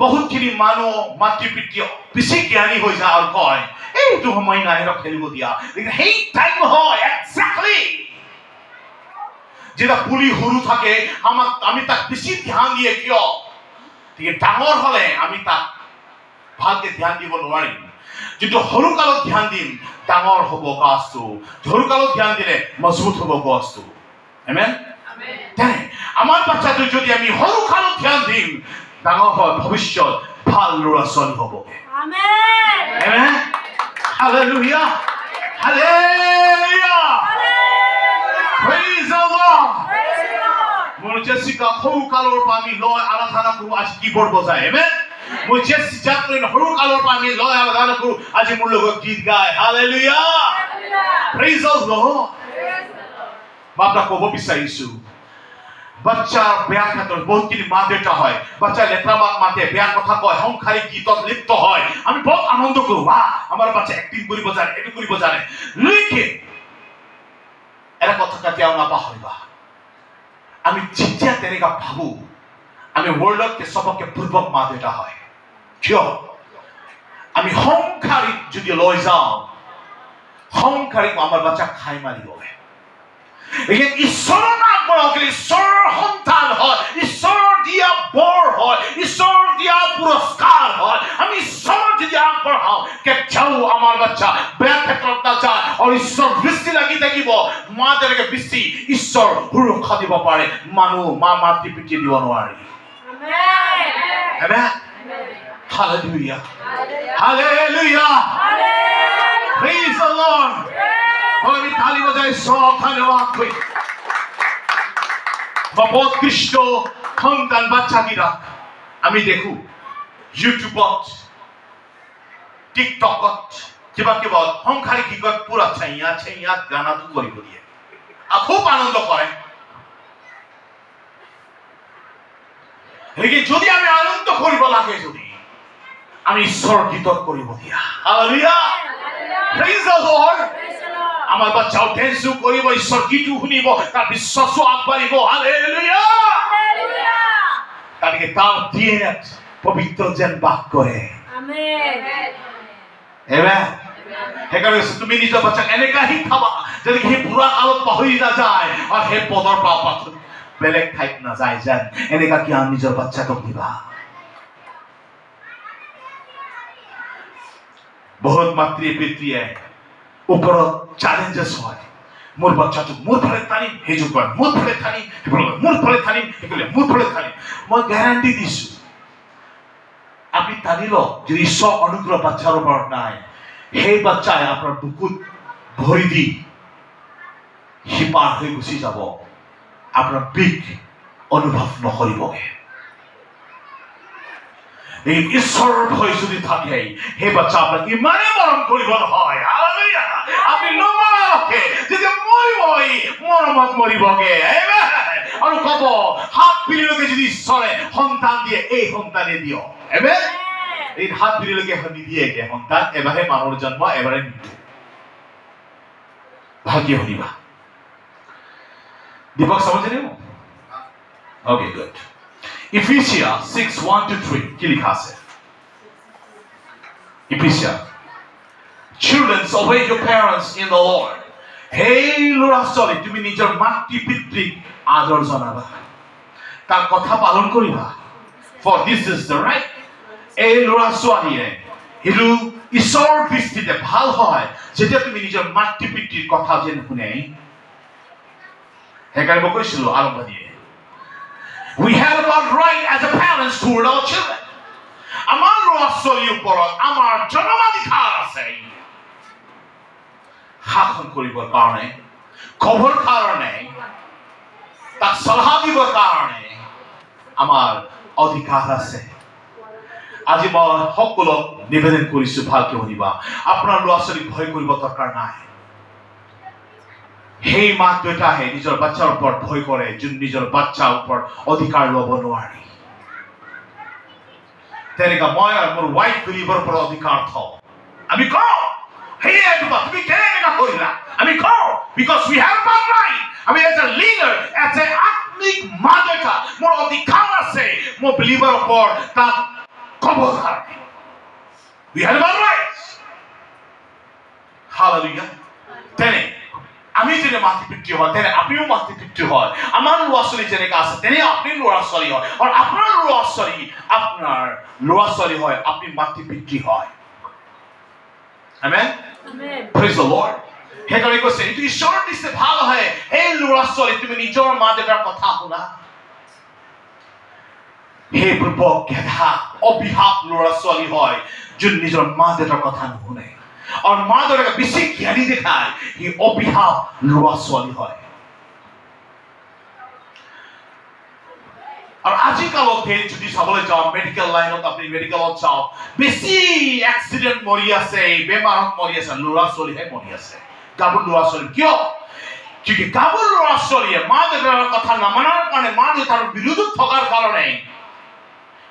বহুতখিনি মানুহ মাতৃ পিতৃ বেছি জ্ঞানী হৈ যায় আৰু কয় এইটো সময় নাই খেলিব দিয়া। সেই টাইম হয় একজেক্টলি যেটা পুলি সৰু থাকে, আমি তাক বেছি ধ্যান দিয়ে। কিয়? ডাঙৰ হলে আমি তাক ভালকে ধ্যান দিব নোৱাৰিম। যিটো সৰু কালত ধ্যান দিম ডাঙৰ হ'ব গছটো, সৰু কালত ধ্যান দিলে মজবুত হ'ব গছটো। আমেন? আমাৰ বাচ্চাটো যদি আমি সৰু কালত ধ্যান দিম, ডাঙৰ হয় ভৱিষ্যত ভাল ল'ৰা ছোৱালী হ'ব। Amen? Amen? Hallelujah. Hallelujah. Praise the Lord. মোৰ জেছিকা সৰু কালৰ পৰা আমি লৈ আৰাধনা কৰো, আজি কীবৰ্ড বজায়। আমেন? মই জেছিকাক সৰু কালৰ পৰা আমি লৈ আৰাধনা কৰো, আজি মোৰ লগত গীত গায়। হালেলুয়া। Praise the Lord. মই আপোনাক ক'ব বিচাৰিছো, বাচ্চাৰ বেয়া ক্ষেত্ৰত বহুতখিনি মা দেউতা হয়, বাচ্চা লেতেৰা মাত মাতে, বেয়া কথা কয়, সংসাৰিক গীতত লিপ্ত হয়, আমি বহুত আনন্দ কৰো, বা আমাৰ বাচ্চা এক্টিং কৰিব জানে, এইটো কৰিব জানে। লেকিন এটা কথা কেতিয়াও নাপাহৰিবা, আমি যেতিয়া তেনেকা ভাবো আমি ৱৰ্ল্ডত চবকে পূৰ্বক মা দেউতা হয়। কিয়? আমি সংসাৰিক যদি লৈ যাওঁ, সংসাৰিক আমাৰ বাচ্চা খাই মাৰিব। এই ঈশ্বৰৰ আগবঢ়াওক, ঈশ্বৰৰ সন্তান হয়, ঈশ্বৰৰ দিয়া বৰ হয়, ঈশ্বৰৰ দিয়া পুৰস্কাৰ হয়। আমি ঈশ্বৰৰ যদি আগবঢ়াওঁ কেতিয়াও আমাৰ বাচ্চা বেয়া ক্ষেত্ৰত নাযায় আৰু ঈশ্বৰ দৃষ্টি লাগি থাকিব। মা দেউতাকে বেছি ঈশ্বৰ সুৰক্ষা দিব পাৰে, মানুহ মাতৃ পিতৃ দিব নোৱাৰি। Amen. Hallelujah. Hallelujah. Praise the Lord. আমি তালি বজাই সব ধন্যবাদ করি। বহুত কৃষ্ণ সন্তান বাচ্চাকিরা আমি দেখো ইউটিউবত, টিকটকত কিবা কিবা সংসাৰিক গীতত পুৰা ছাইয়াত গানাটো কৰিব দিয়ে আৰু খুব আনন্দ কৰে। যদি আমি আনন্দ কৰিব লাগে, যদি আমি ঈশ্বৰ গীতত কৰিব দিয়া। Hallelujah, praise the lord. আমাৰ বাচ্চাও ডেন্সো কৰিব, ঈশ্বৰ গীতো শুনিব, তাৰ বিশ্বাসো আগবাঢ়িব। হালেলুয়া, তাকে তাৰ ডিএনএত পবিত্ৰ যেন বাস কৰে। আমেন, আমেন। সেইকাৰণে তুমি নিজৰ বাচ্চাক এনেকা শিকাবা যদি সি বুঢ়া কালত পাহৰি নাযায় আৰু সেই পদৰ পৰা বেলেগ ঠাইত নাযায় যেন, এনেকা কি আমি নিজৰ বাচ্চাটোক দিবা। বহুত মাতৃ পিতৃয়ে ওপৰত চ্যালেঞ্জেস হয়, মোৰ বাচ্চাটোক মোৰ ফালে টানিম, সেইযোৰ কয় মোৰ ফালে টানিম, মোৰ ফালে টানিম, সেইফালে মোৰ ফালে টানিম। মই গ্যাৰাণ্টি দিছো আপনি টানিল যদি ঈশ্বৰ অনুগ্ৰহ বাচ্চাৰ ওপৰত নাই, সেই বাচ্চাই আপোনাৰ বুকুত ভৰি দি সি পাৰ হৈ গুচি যাব, আপোনাৰ বিষ অনুভৱ নকৰিবগে। এই ঈশ্বৰৰ ভয় যদি থাকে, সেই বাচ্চা আপোনাক ইমানেই মৰম কৰিব নহয়। হালেলুয়া, আপুনি নমৰাকে যেতিয়া মৰিবই মৰমত মৰিবগে। আৰু কব হাত পিৰিলৈকে যদি ঈশ্বৰে সন্তান দিয়ে, এই সন্তানে দিয়। আমেন। এই হাত পিৰিলৈকে নিদিয়েগে সন্তান, এবাৰে মানুহৰ জন্ম, এবাৰে মৃত্যু। ভালকে শুনিবা। দীপক समझ रहे हो? Okay, good. Ephesians 6:1-3 কি লিখা আছে? Ephesians, children, obey your parents in the Lord. Hey ল'ৰা ছোৱালী, তুমি নিজৰ মাতৃ পিতৃক আদৰ জনাবা, তাৰ কথা পালন কৰিবা, for this is the right. এই ল'ৰা ছোৱালীয়ে হিলু ঈশ্বৰৰ দৃষ্টিতে ভাল হয় যেতিয়া তুমি নিজৰ মাতৃ পিতৃৰ কথা যেন শুনে। সেইকাৰণে মই কৈছিলো আৰম্ভণিয়ে, we have a right as a parents toward our children. আমাৰ ল'ৰা ছোৱালীৰ ওপৰত আমাৰ জন্মাধিকাৰ আছে। শাসন কৰিবৰ কাৰণে, খবৰ কাৰণে, তাক সলাহ দিবৰ কাৰণে আমাৰ অধিকাৰ আছে। আজি মই সকলোক নিবেদন কৰিছো, ভালকে শুনিবা। আপোনাৰ ল'ৰা ছোৱালীক ভয় কৰিব দৰকাৰ নাই। সেই মাক দেউতাকে নিজৰ বাচ্চাৰ ওপৰত ভয় কৰে, যোন নিজৰ বাচ্চাৰ ওপৰত অধিকাৰ ল'ব নোৱাৰি। তেনেকা মই আৰু মোৰ ৱাইফ বিলিভৰ ওপৰত অধিকাৰ থওঁ। আমি কওঁ হেই এডবা তুমি কেনেকা কৰিলা, আমি কওঁ because we have that right. আমি as a leader, as a আত্মিক মা দেউতা, মোৰ অধিকাৰ আছে মোৰ বিলিভৰ ওপৰত তাক ক'ব কাৰণে। We have that right. Hallelujah. তেনে আমি যেনে মাতৃ পিতৃ হয়, তেনে আপনিও মাতৃ পিতৃ হয়। আমাৰ ল'ৰা ছোৱালী যেনেকা আছে তেনে আপুনি ল'ৰা ছোৱালী হয়, আৰু আপোনাৰ ল'ৰা ছোৱালী হয়, আপুনি মাতৃ পিতৃ হয়। আমেন, প্ৰেইজ দ্য লৰ্ড। সেইকাৰণে কৈছে এইটো ঈশ্বৰৰ দৃষ্টিত ভাল হয়, এই ল'ৰা ছোৱালী তুমি নিজৰ মা দেউতাৰ কথা শুনা। সেই গেধা অভিশাপ ল'ৰা ছোৱালী হয় যোন নিজৰ মা দেউতাৰ কথা নুশুনে, আৰু মা দেউতাকে বেছি জ্ঞানী দেখায়, সি অভিশাপ ল'ৰা ছোৱালী হয়। আৰু আজিকালতে যদি চাবলৈ যাওঁ মেডিকেল লাইনত, আপুনি মেডিকেলত চাওক বেছি এক্সিডেণ্ট মৰি আছে, বেমাৰত মৰি আছে, ল'ৰা ছোৱালীহে মৰি আছে, গাভৰু ল'ৰা ছোৱালী। কিয়? çünkü গাভৰু ল'ৰা ছোৱালীয়ে মা দেউতাৰ কথা নামানাৰ কাৰণে, মা দেউতাৰ বিৰোধত থকাৰ কাৰণে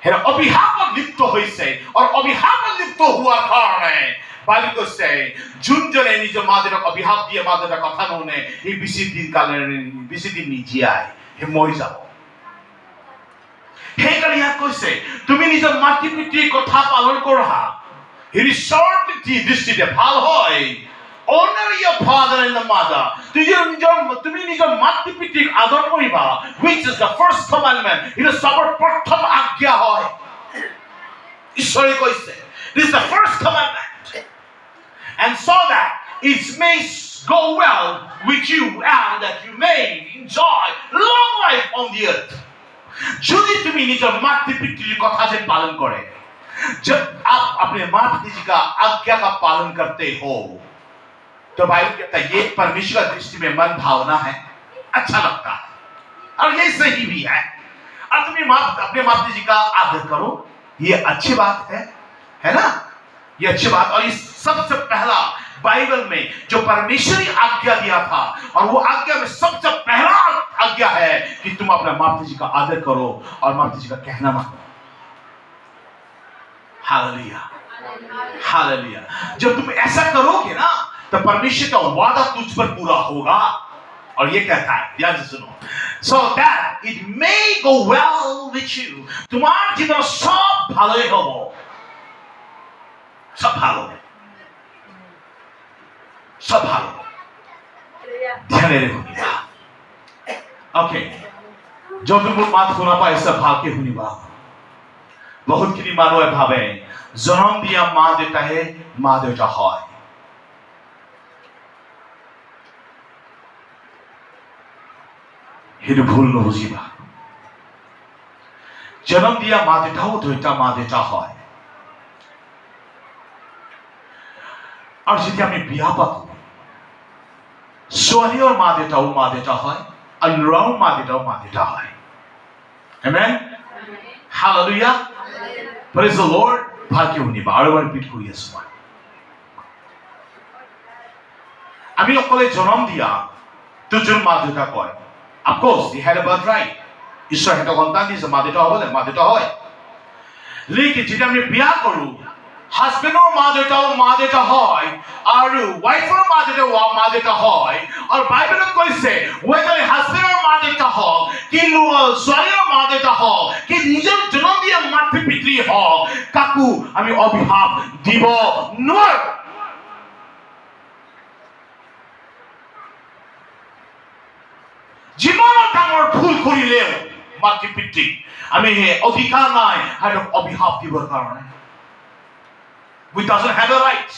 হেৰা অভিশাপত লিপ্ত হৈছে, আৰু অভিশাপত লিপ্ত হোৱাৰ কাৰণে বাইবেল কৈছে যোনজনে নিজৰ মা দেউতাক অভিশাপ দিয়ে, মা দেউতাৰ কথা নুশুনে, সি বেছি দিন নিজিয়ায়, সি মৰি যাব। সেইকাৰণে ইয়াত কৈছে তুমি নিজৰ মাতৃ পিতৃৰ কথা পালন কৰা, ঈশ্বৰ দৃষ্টিতে ভাল হয়। Honor your father and the mother তুমি নিজৰ মাতৃ পিতৃক আদৰ কৰিবা, which is the first commandment. এটা সবৰ প্ৰথম আজ্ঞা হয়। ঈশ্বৰে কৈছে, this is the first commandment. And so that it may go well with you and that you may enjoy long life on the earth. যদি তুমি নিজৰ মাতৃ পিতৃৰ কথা যে पालन करे, जब आप अपने माता पिता का आज्ञा का पालन करते हो, तो बाइबल कहता है ये परमेश्वर की दृष्टि में मन भावना है, अच्छा लगता है और ये सही भी है। और तुम अपने माता पिता का आदर करो, ये अच्छी बात है ना? ये अच्छी बात। और इस सबसे पहला बाइबल में जो परमेश्वरी आज्ञा दिया था, और वो आज्ञा में सबसे पहला आज्ञा है कि तुम अपने माता पिता का आदर करो और माता पिता का कहना मानो। Hallelujah, hallelujah. जब तुम ऐसा करोगे ना, तो परमेश्वर का वादा तुझ पर पूरा होगा। और ये कहता है, ध्यान से सुनो, so that it may go well with you. तुम्हारे जीवन सब ভালোই হবো, सब ভালো, सब ভালো। ধ্যানে শুনিবা। ओके, जब तुम मात শুনা পাইছা ভালকে শুনিবা। বহুতখিনি মানুহে ভাবে জন্ম দিয়া মা দেউতাহে মা দেউতা হয়। সেইটো ভুল নুবুজিবা। জন্ম দিয়া মা দেউতাও দুইটা মা দেউতা হয়। আৰু যেতিয়া আমি বিয়া পাতো, ছোৱালীৰ মা দেউতা হয় আৰু ল'ৰাৰ মা দেউতা হয়। আমেন, হালেলুয়া, প্ৰেজ দ্য লৰ্ড। ভালকে শুনিবা, আৰু এবাৰ ৰিপিট কৰি আছো মই। আমি অকলে জন্ম দিয়া দুজন মা দেউতা কয়, অফকোৰ্স they had a birth right, ঈশ্বৰ হেঁতক সন্তান দিছে, মা দেউতা হ'বলে মা দেউতা হয়। লেকিন যেতিয়া আমি বিয়া কৰো, হাজবেণ্ডৰ মা দেউতা হয় আৰু ৱাইফৰ মা দেউতা হয়। আৰু বাইবেলত কৈছে whether হাজবেণ্ডৰ মা দেউতা হওক কি ছোৱালীৰ মা দেউতা হওক কি নিজৰ জন্ম দিয়া মাতৃ পিতৃ হওক, কাকো আমি অভিশাপ দিব নোৱাৰো। যিমান ডাঙৰ ভুল কৰিলেও মাতৃ পিতৃক আমি অধিকাৰ নাই সিহঁতক অভিশাপ দিবৰ কাৰণে। We doesn't have a right.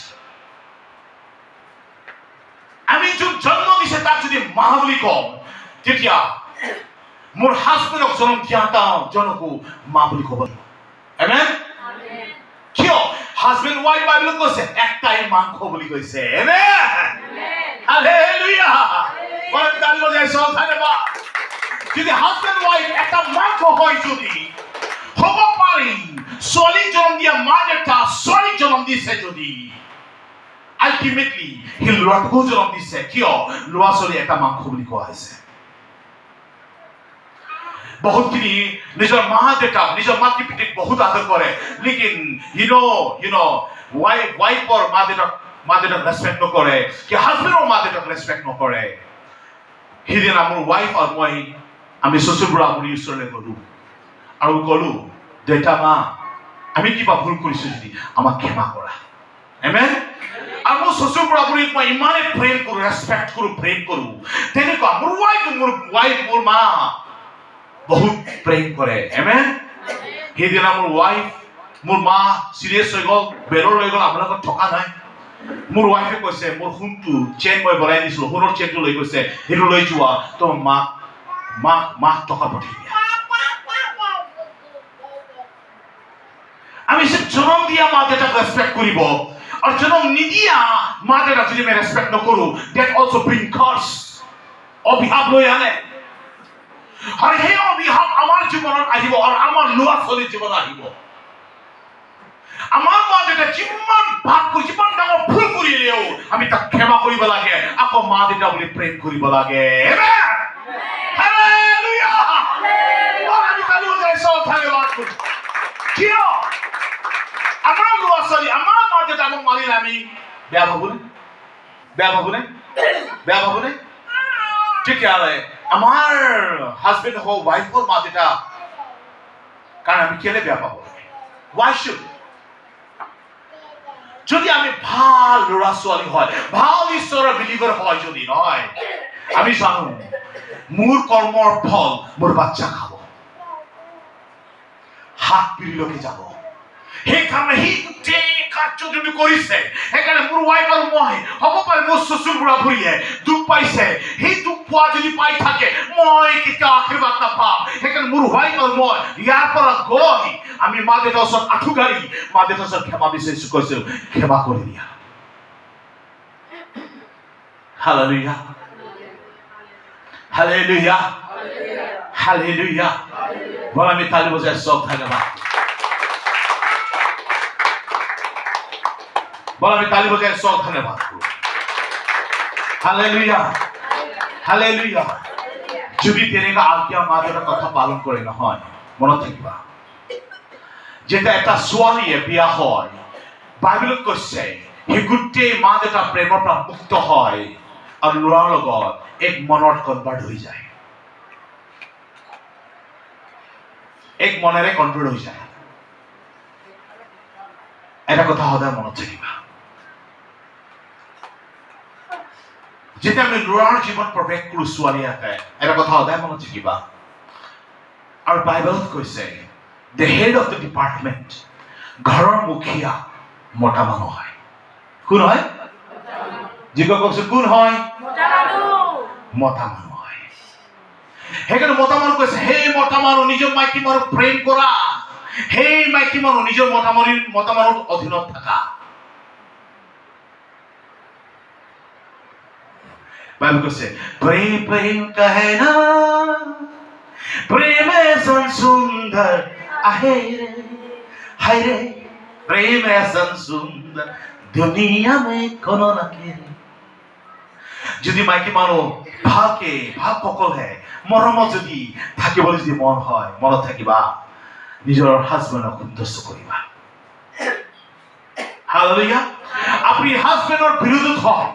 আমি যোন জন্ম দিছে তাক যদি মা বুলি কওঁ, তেতিয়া মোৰ হাজবেণ্ডক জন্ম দিয়া জনকো মা বুলি ক'ব লাগিব। আমেন। কিয়? হাজবেণ্ড ৱাইফ বাইবেলত কৈছে একটাই মাংস বুলি কৈছে। আমেন, হালেলুয়া। বলেন তালি বজাইছো, ধন্যবাদ। যদি হাজবেণ্ড ৱাইফ একটা মাংস হয়, যদি হ'ব পাৰি ছোৱালী জন্ম দিয়া মা দেউতা ছোৱালী জন্ম দিছে, যদি আলটিমেটলি সি ল'ৰাটোকো জন্ম দিছে, কিয়? ল'ৰা ছোৱালী এটা মাংস বুলি কোৱা হৈছে। বহুতখিনি নিজৰ মা দেউতা নিজৰ মাতৃ পিতৃক বহুত আদৰ কৰে, লেকিন ৱাইফৰ মা দেউতাক ৰেচপেক্ট নকৰে, কি হাজবেণ্ডৰ মা দেউতাক ৰেচপেক্ট নকৰে। সেইদিনা মোৰ ৱাইফ আৰু মই আমি শ্বশুৰ বুঢ়া বুঢ়ীৰ ওচৰলৈ গলো আৰু ক'লো, দেউতা মা আমি কিবা ভুল কৰিছো যদি আমাক ক্ষমা কৰা। আমেন। আৰু মোৰ শ্বশুৰ বুঢ়া বুঢ়ীক মই ইমানে প্ৰেম কৰো, ৰেচপেক্ট কৰো, প্ৰেম কৰো, তেনেকুৱা মোৰ ৱাইফ মোৰ মা বহুত প্ৰেম কৰে। আমেন। সেইদিনা মোৰ ৱাইফ মোৰ মা চিৰিয়াছ হৈ গ'ল, বেৰৰ লৈ গ'ল, আমাৰ লগত থকা নাই। মোৰ ৱাইফে কৈছে মোৰ সোণটো চেইন মই বনাই দিছিলো, সোণৰ চেইনটো লৈ গৈছে, সেইটো লৈ যোৱা, তোমাৰ মাক টকা পঠাই দিয়া। আমি জন্ম দিয়া মা দেউতাক ৰেচপেক্ট কৰিব, আৰু জন্ম নিদিয়া মা দেউতাক যদি আমি ৰেচপেক্ট নকৰো, that also bring curse, অভিশাপ লৈ আনে। আৰু সেই অভিশাপ আমাৰ জীৱনত আহিব আৰু আমাৰ ল'ৰা ছোৱালীৰ জীৱনত আহিব। আমাৰ মা দেউতা যিমান ভাগ কৰি যিমান ডাঙৰ ভুল কৰিলেও আমি তাক ক্ষমা কৰিব লাগে, আকৌ মা দেউতা বুলি প্ৰেম কৰিব লাগে। হালেলুয়া। আমি তালি বজাইছো, ধন্যবাদ। কিয়? আমাৰ ল'ৰা ছোৱালী আমাৰ মা দেউতা আমাক মাৰিলে আমি বেয়া ভাবোনে? তেতিয়াহ'লে আমাৰ হাজবেণ্ড হওক ৱাইফৰ মা দেউতা কাৰণ আমি কেলে বেয়া পাব লাগে? Why should? যদি আমি ভাল ল'ৰা ছোৱালী হয়, ভাল ঈশ্বৰৰ বিলিভাৰ হয়, যদি নহয় আমি জানো মোৰ কৰ্মৰ ফল মোৰ বাচ্চা খাব, হাত পিৰিলৈকে যাব। সেইকাৰণে সি গোটেই কাৰ্য যদি কৰিছে, সেইকাৰণে মোৰ ৱাইফ আৰু মই হ'ব পাৰে মোৰ শ্বশুৰ বুঢ়া বুঢ়ীয়ে দুখ পাইছে, সেই দুখ পোৱা যদি পাই থাকে মই কেতিয়াও আশীৰ্বাদ নাপাম। সেইকাৰণে মোৰ ৱাইফ আৰু মই ইয়াৰ পৰা গৈ আমি মা দেউতাৰ ওচৰত আঁঠু গাড়ি মা দেউতাৰ ওচৰত ক্ষমা বিচাৰিছো, কৈছো ক্ষমা কৰি দিয়া। Hallelujah, hallelujah, hallelujah. বল আমি তালি বজাই চব ধন্যবাদ, বল আমি তালি বজাই চব ধন্যবাদ। Hallelujah, hallelujah. যদি তেনেকুৱা আজ্ঞা মা দেউতাৰ কথা পালন কৰে নহয়, মনত থাকিবা যেতিয়া এটা ছোৱালীয়ে বিয়া হয়, বাইবেলত কৈছে সেই গোটেই মা দেউতাৰ প্ৰেমৰ পৰা মুক্ত হয় আৰু ল'ৰাৰ লগত এক মনত কনভাৰ্ট হৈ যায়, এক মনেৰে কনভাৰ্ট হৈ যায়। এটা কথা সদায় মনত থাকিবা, যেতিয়া আমি ল'ৰাৰ জীৱন প্ৰৱেশ কৰো ছোৱালী এটাই, এটা কথা সদায় মনত থাকিবা। আৰু বাইবেলত কৈছে the head of the department, ঘৰৰ মুখিয়া মতা মানুহ হয়। কোন হয়? যিগৰাকী কওকচোন কোন হয়? মতা মানুহ হয়। সেইকাৰণে মতা মানুহ কৈছে সেই মতা মানুহ নিজৰ মাইকী মানুহক প্ৰেম কৰা, সেই মাইকী মানুহ নিজৰ মতা মানুহৰ অধীনত থাকা। বাইবেল কৈছে প্ৰেম প্ৰেম কাহে না, প্ৰেম এজন সুন্দৰ আহে ৰে, হায় ৰে প্ৰেম এজন সুন্দৰ দুনিয়া মে কোনো নাকে। যদি মাইকী মানুহ ভালকে ভাল পকলে মৰমত যদি থাকিবলৈ যদি মন হয়, মনত থাকিবা নিজৰ হাজবেণ্ডক সন্তুষ্ট কৰিবা। হালেলুয়া। আপুনি হাজবেণ্ডৰ বিৰোধত হয়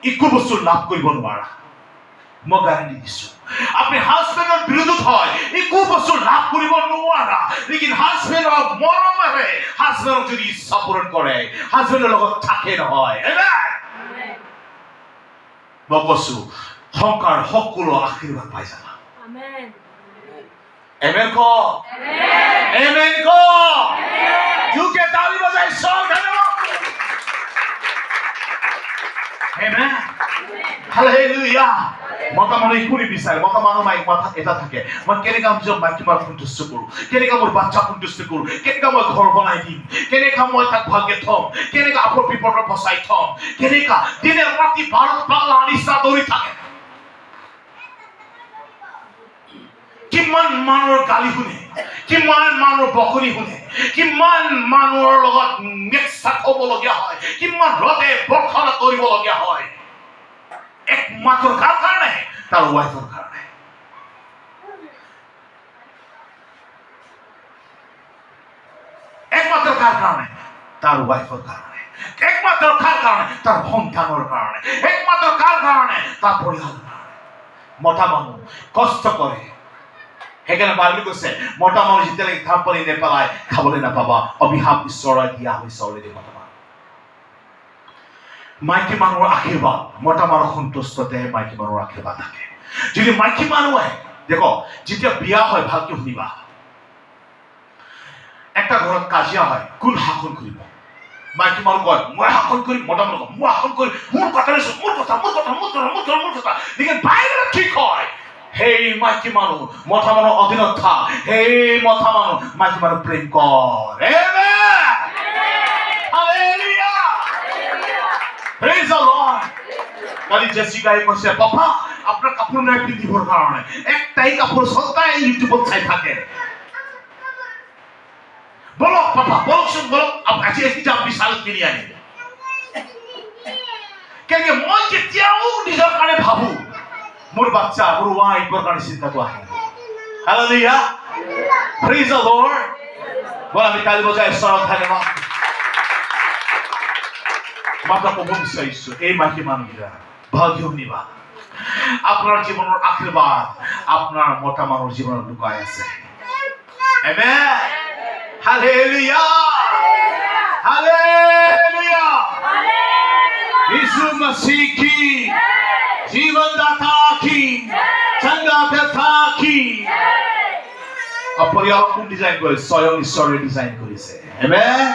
একো বস্তু লাভ কৰিব নোৱাৰা, মই গ্যাৰান্টি দিছো। আপুনি হাজবেণ্ডৰ বিৰোধত হয় একো বস্তু লাভ কৰিব নোৱাৰা, লেকিন হাজবেণ্ডৰ মৰমেৰে হাজবেণ্ডক যদি ইচ্ছা পূৰণ কৰে, হাজবেণ্ডৰ লগত থাকে নহয়, মই কৈছো সংসাৰ সকলো আশীৰ্বাদ পাই যাবা। আমেন, আমেন ক, আমেন ক, জুকে তালি বজাই চল ধন্যবাদ। আমেন, হালেলুয়া। মতা মানুহ একো নিবিচাৰে, মতা মানুহ মাথাত এটা থাকে, মই কেনেকা নিজৰ মাইকী মানুহক সন্তুষ্ট কৰো, কেনেকা মোৰ বাচ্চাক সন্তুষ্ট কৰো, কেনেকা মই ঘৰ বনাই দিম, কেনেকা মই তাক ভালকে থম, কেনেকা আপদ বিপদত বচাই থম, কেনেকা দিনে ৰাতি ভাৰত পাগলা নিচা দৌৰি থাকে। কিমান মানুহৰ গালি শুনে, কিমান মানুহৰ বকনি শুনে, কিমান মানুহৰ লগত মেকচাপ হ'বলগীয়া হয়, কিমান ৰদে বৰষুণ কৰিবলগীয়া হয়, একমাত্ৰ কাৰ কাৰণে? তাৰ ৱাইফৰ কাৰণে। একমাত্ৰ কাৰ কাৰণে? তাৰ ৱাইফৰ কাৰণে। একমাত্ৰ কাৰ কাৰণে? তাৰ সন্তানৰ কাৰণে। একমাত্ৰ কাৰ কাৰণে? তাৰ পৰিয়ালৰ কাৰণে। মতা মানুহ কষ্ট কৰে, সেইকাৰণে বাইবেল কৈছে মতা মানুহ যেতিয়ালৈকে ঘাম পানী নেপেলাই খাবলৈ নাপাবা, অভিশাপ ঈশ্বৰৰ দিয়া হৈছে অলৰেডি। মতা মানুহ, মাইকী মানুহৰ আশীৰ্বাদ, মতা মানুহৰ সন্তুষ্টতে মাইকী মানুহৰ আশীৰ্বাদ থাকে। যদি মাইকী মানুহে দেখো যেতিয়া বিয়া হয়, ভালকে শুনিবা, একটা ঘৰত কাজিয়া হয়, কোন শাসন কৰিব? মাইকী মানুহ কয় মই শাসন কৰিম, মতা মানুহ কয় মই শাসন কৰিম, মোৰ কথা লৈছো, মোৰ কথা, মোৰ কথা, মোৰ কথা, মোৰ কথা, মোৰ কথা। লেকিন বাইবেলত ঠিক হয় সেই মাইকী মানুহ মতা মানুহৰ অধীনত থাক, সেই মতা মানুহ মাইকী মানুহ প্ৰেম কৰ। আমেন, হালেলুয়া, প্ৰেইজ দ্য লৰ্ড। কালি জেছিকাই কৈছে পাপা আপোনাৰ কাপোৰ নাই পিন্ধিবৰ কাৰণে, একটাই কাপোৰ সদায় ইউটিউবত চাই থাকে। বলক পাপা, বলকচোন বলক, আজি এটা বিশাল কিনি আনিব। কেনেকে মই কেতিয়াও নিজৰ কাৰণে ভাবো মোৰ বাচ্চা, মোৰ ৱাইফৰ কাৰণে চিন্তাটো আহে। Hallelujah, praise the Lord. বল আমি তালি বজাই ঈশ্বৰক ধন্যবাদ। মাত্ৰ ক'ব বিচাৰিছো এই মাইকী মানুহকেইটা ভালকে শুনিবা, আপোনাৰ জীৱনৰ আশীৰ্বাদ আপোনাৰ মতা মানুহৰ জীৱনত লুকাই আছে। আমেন, হালেলুয়া, হালেলুয়া। यीशु मसीह की जीवन दाता পৰিয়ালক কোন ডিজাইন কৰিছে? স্বয়ং ঈশ্বৰে ডিজাইন কৰিছে। আমেন।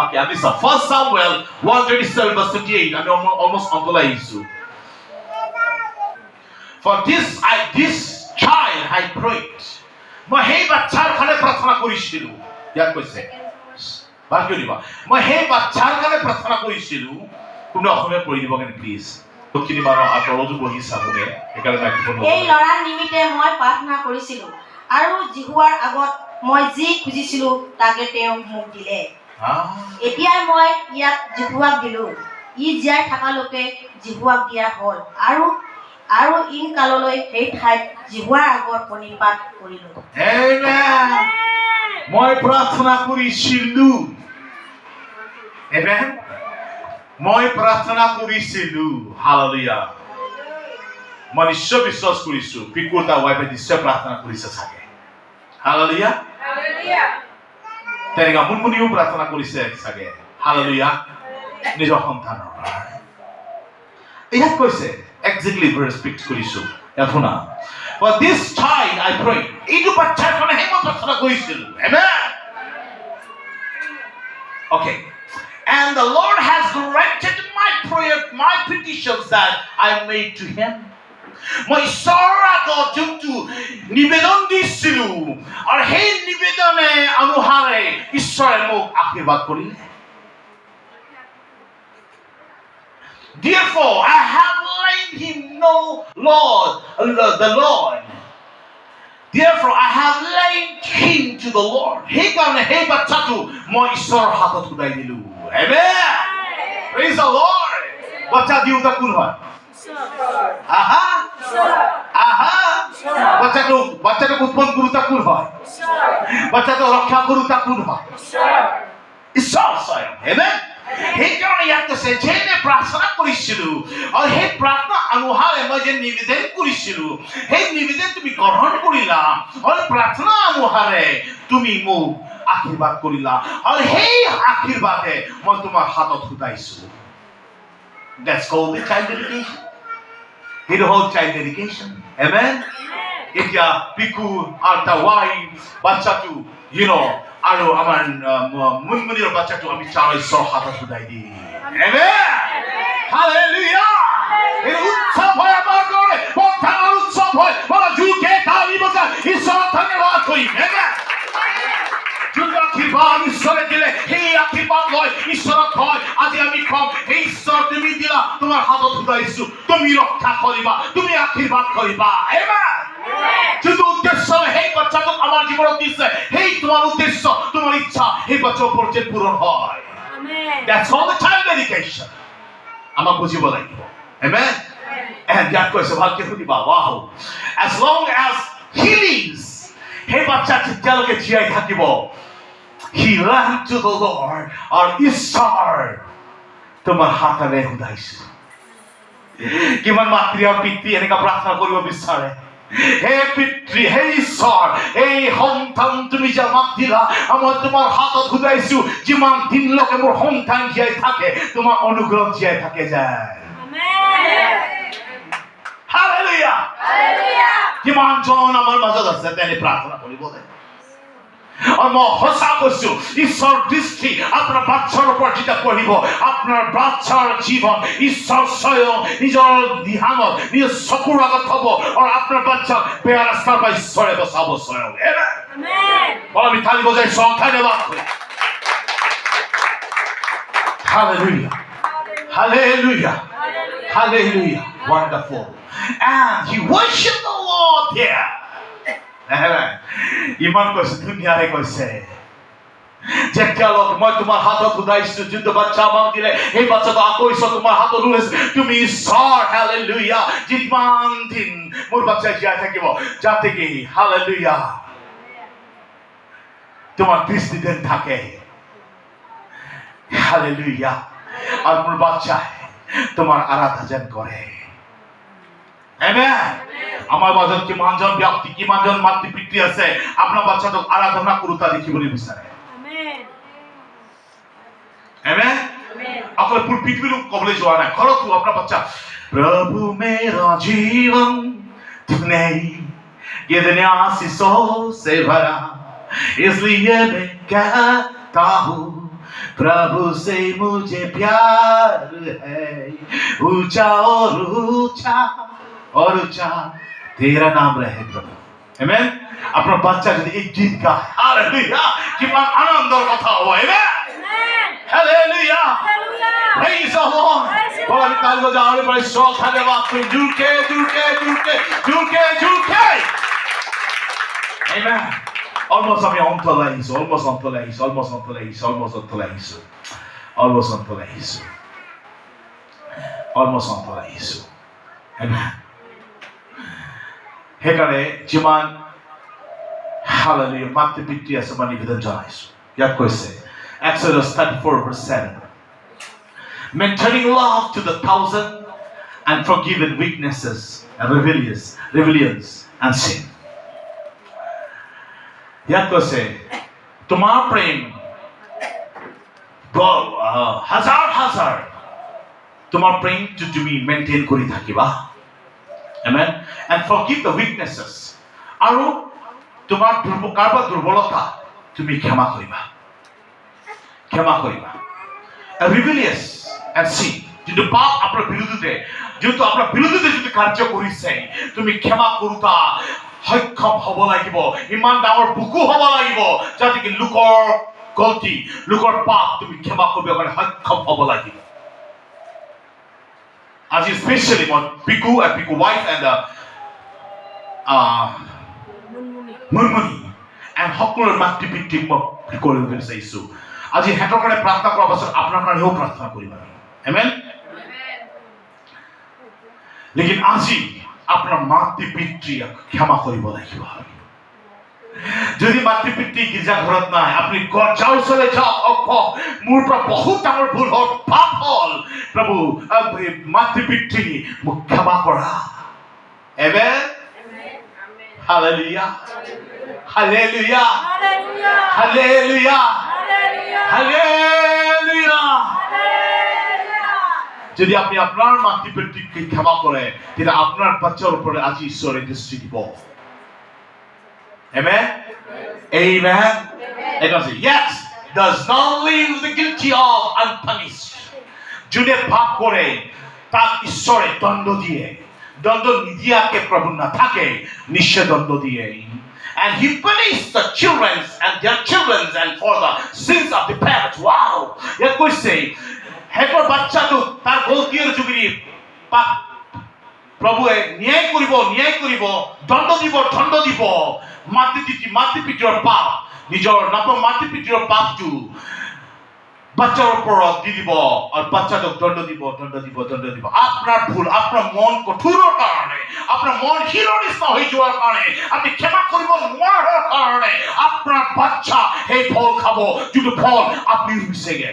Okay, আমি চাওঁ 1 Samuel 1:27-28 আমি almost অন্তলৈ আহিছো। For this child I prayed. মই সেই বাচ্চাৰ কাৰণে প্ৰাৰ্থনা কৰিছিলো। ইয়াত কৈছে ভালকৈ দিবা, মই সেই বাচ্চাৰ কাৰণে প্ৰাৰ্থনা কৰিছিলো। তুমি অসমীয়া পঢ়ি দিব কেনে প্লিজ। দক্ষিণী মানুহ আঁতৰতো বহি চাবনে সেইকাৰণে এই ল'ৰাৰ নিমিত্তে মই প্ৰাৰ্থনা কৰিছিলো আৰু জিহুৱাৰ আগত মই যি খুজিছিলো তাকে তেওঁ মোক দিলে। এতিয়া মই ইয়াক জিহুৱাক দিলো। ই জীয়াই থকালৈকে জিহুৱাক দিয়া হ'ল আৰু ইন কাললৈ সেই ঠাইত জিহুৱাৰ আগত প্ৰণিপাত কৰিলো। আমেন। মই প্ৰাৰ্থনা কৰিছিলো। আমেন। মই প্ৰাৰ্থনা কৰিছিলো। হালেলুয়া। মই নিশ্চয় বিশ্বাস কৰিছো পিকুৰ তাৰ ৱাইফে নিশ্চয় প্ৰাৰ্থনা কৰিছে চাগে। হালেলুয়া। তেনেকা মুনমুনিও প্ৰাৰ্থনা কৰিছে চাগে। হালেলুয়া। নিজৰ সন্তানৰ ইয়াত কৈছে একজেক্টলি ৰেসপেক্ট কৰিছো। ইয়াত শুনা, for this child I pray. এইটো বাচ্চাৰ কাৰণে মই প্ৰাৰ্থনা কৰিছিলো। আমেন। Okay. And the Lord has granted my prayer, my petitions that I made to him. মই ঈশ্বৰৰ আগত যোনটো নিবেদন দিছিলো আৰু সেই নিবেদনে অনুসাৰে ঈশ্বৰে মোক আশীৰ্বাদ কৰিলে। Therefore I have laid him the Lord. Therefore I have laid him to the Lord. সেইকাৰণে সেই বাচ্চাটো মই ঈশ্বৰৰ হাতত উদাই দিলো। Amen. Praise the Lord. বাচ্চা দিওঁতা কোন হয়? আহা আহা। বাচ্চাটোক উৎপন্ন কৰোঁতা কোন হয়? বাচ্চাটোক ৰক্ষা কৰোঁতা কোন হয়? ঈশ্বৰ স্বয়ং। Amen. সেইকাৰণে ইয়াত কৈছে যে মই প্ৰাৰ্থনা কৰিছিলো আৰু সেই প্ৰাৰ্থনা অনুসাৰে মই যে নিবেদন কৰিছিলো সেই নিবেদন তুমি গ্ৰহণ কৰিলা আৰু প্ৰাৰ্থনা অনুসাৰে তুমি মোক আশীৰ্বাদ কৰিলা আৰু সেই আশীৰ্বাদে মই তোমাৰ হাতত উঠাইছো। That's called the child dedication. It whole child dedication. Amen. এতিয়া পিকু আৰু তাৰ ৱাইফ বাচ্চাটো আৰু আমাৰ মুনমুনিৰ বাচ্চাটো আমি চাৰ ঈশ্বৰৰ হাতত উঠাই দিম। Amen. Hallelujah. এই উৎসৱ হয় আমাৰ কাৰণে ডাঙৰ উৎসৱ হয়। বলা জুকে তালি বজাই ঈশ্বৰক ধন্যবাদ কৰিম। Amen. যোনটো আশীৰ্বাদ ঈশ্বৰে দিলে সেই আশীৰ্বাদ লৈ ঈশ্বৰক কয় আজি আমি কম সেই ঈশ্বৰ তুমি দিলা তোমাৰ হাতত উঠাইছো তুমি ৰক্ষা কৰিবা তুমি আশীৰ্বাদ কৰিবা। Amen. যোনটো উদ্দেশ্য সেই বাচ্চাটোক আমাৰ জীৱনত দিছে সেই তোমাৰ উদ্দেশ্য তোমাৰ ইচ্ছা সেই বাচ্চাৰ ওপৰত যে পূৰণ হয়। That's called the child dedication. আমাক বুজিব লাগিব। Amen. And ইয়াত কৈছে ভালকে শুনিবা। Wow. As long as he lives, সেই বাচ্চা যেতিয়ালৈকে জীয়াই থাকিব he ran to the Lord আৰু ঈশ্বৰ তোমাৰ হাতেৰে উঠাইছো। কিমান মাতৃ আৰু পিতৃ এনেকা প্ৰাৰ্থনা কৰিব বিচাৰে? হে পিতৃ হে ঈশ্বৰ এই সন্তান তুমি যে আমাক দিলা মই তোমাৰ হাতত উঠাইছো যিমান দিনলৈকে মোৰ সন্তান জীয়াই থাকে তোমাৰ অনুগ্ৰহ জীয়াই থাকে যায়। হালেলুয়া। কিমান জন আমাৰ মাজত আছে তেনে প্ৰাৰ্থনা কৰিবলৈ আৰু মই সঁচা কৈছো ঈশ্বৰ দৃষ্টি আপোনাৰ বাচ্চাৰ ওপৰত যেতিয়া পৰিব আপোনাৰ বাচ্চাৰ জীৱন ঈশ্বৰ স্বয়ং নিজৰ ধ্যানত নিজৰ চকুৰ আগত থব আৰু আপোনাৰ বাচ্চাক বেয়া ৰাস্তাৰ পৰা ঈশ্বৰে বচাব স্বয়ং। আমি তালি বজাই ধন্যবাদ কৰো। Hallelujah. Hallelujah. Hallelujah. Wonderful. And he worshiped the Lord there. ইমান কৈছে ধুনীয়াৰে কৈছে যেতিয়ালৈকে মই তোমাৰ হাতত উঠাইছো যোনটো বাচ্চা আমাক দিলে সেই বাচ্চাটো আকৌ ঈশ্বৰ তোমাৰ হাতত উঠাইছে তুমি ঈশ্বৰ। হালেলুয়া। যিমান দিন মোৰ বাচ্চা জীয়াই থাকিব যাতে কি হালেলুয়া তোমার দৃষ্টি দেন থাকে হালেলুয়া আর মোর বাচ্চা তোমার আরাধনা করে আমেন আমার বাজন কিমানজন ব্যক্তি কিমানজন মাতৃ পিতৃ আছে আপনার বাচ্চাটোক আরাধনা করুতা দেখিবলৈ বিচাৰে আমেন আমেন আপনি পুৰো পৃথিবীৰ কবলে যোৱা নাই ঘৰতো আপনার বাচ্চা प्रभु मेरा जीवन तूने ये दुनिया शीशों से भरा, इसलिए मैं कहता हूँ प्रभु से मुझे प्यार है, ऊंचा और ऊंचा तेरा नाम रहे प्रभु। आमेन। আপনার বাচ্চা যদি এই গীত গায়, হালেলুয়া, কিমান আনন্দের কথা হবে। আমেন, হালেলুয়া, প্রেজ দ্য লর্ড। বলেন কাল বাজারে পরে সব থাকে বাপরে জুরকে জুরকে জুরকে জুরকে জুরকে। আমেন। অলমোস্ট আমি অন্তলে আহিছো, অলমোস্ট অন্তলে আহিছো, অলমোস্ট অন্তলে আহিছো, অলমোস্ট অন্তলে আহিছো, অলমোস্ট অন্তলে আহিছো, অলমোস্ট অন্তলে আহিছো। আমেন। সেইকাৰণে যিমান Hallelujah. Matthew Pitti as a nivedan janaisu. Yat koise. Exodus 34:7. Maintaining love to the 1,000 and forgiven weaknesses and rebellions and sin. Yat koise. Tumar prem. Hazar. Tumar prem to be maintain kori thakiba. Amen. And forgive the weaknesses. Aru তোমার কারবার দুর্বলতা তুমি ক্ষমা করিবা, ক্ষমা করিবা। রিবেলিয়াস এন্ড সিন, যদি পাপ আপনার বিরুদ্ধে, যেহেতু আপনার বিরুদ্ধে যদি কার্য কৰিছে, তুমি ক্ষমা কৰোতা সক্ষম হ'ব লাগিব, ইমান ডাঙৰ বুকু হ'ব লাগিব, যাতে কি লোকৰ গলতি, লোকৰ পাপ তুমি ক্ষমা কৰিব কাৰণে সক্ষম হ'ব লাগিব। আজি স্পেচিয়েলি মই Piku wife and Munmuni and সকলোৰে মাতৃ পিতৃক মই কৰিব বিচাৰিছো। আজি হেতৰ কাৰণে প্ৰাৰ্থনা কৰাৰ পাছত আপোনাৰ কাৰণেও প্ৰাৰ্থনা কৰিম আমি। আমেন। লেকিন আজি আপোনাৰ মাতৃ পিতৃক ক্ষমা কৰিব লাগিব। যদি মাতৃ পিতৃ গীৰ্জা ঘৰত নাই, আপুনি গৰ্জাৰ ওচৰলৈ যাওক, মোৰ পৰা বহুত ডাঙৰ ভুল হ'ল, পাপ হ'ল, প্ৰভু মাতৃ পিতৃ মোক ক্ষমা কৰা। আমেন। Hallelujah. Hallelujah. Hallelujah. Hallelujah. যদি আপনি আপনার মাতৃ পিতৃকে ক্ষমা করে, তাহলে আপনার বাচ্চার উপরে আজ ঈশ্বরের দৃষ্টি দিব। Amen. Amen. It does it. Yes, does not leave the guilty of unpunished. যদি পাপ করে তার ঈশ্বরের দণ্ড দিয়ে, দণ্ড নিদিয়াকে প্রভু না থাকে, নিশ্চয় দণ্ড দিয়ে। And he punished the children and their children and for the sins of the parents. Wow! Yet we say, হেকৰ বাচ্চাটো তাৰ গলতিৰ যোগেদি প্ৰভুৱে ন্যায় কৰিব, দণ্ড দিব। মাতৃ পিতৃৰ পাপ, নিজৰ মাতৃ পিতৃৰ পাপটো বাচ্চাৰ ওপৰত দি দিব আৰু বাচ্চাটোক দণ্ড দিব। আপনাৰ ভুল, আপনাৰ মন কঠোৰৰ কাৰণে, আপনাৰ মন শিলৰ নিচিনা হৈ যোৱাৰ কাৰণে, আপনি ক্ষমা কৰিব নোৱাৰাৰ কাৰণে আপনাৰ বাচ্চা সেই ফল খাব, যিটো ফল আপনি ৰুইছেগে।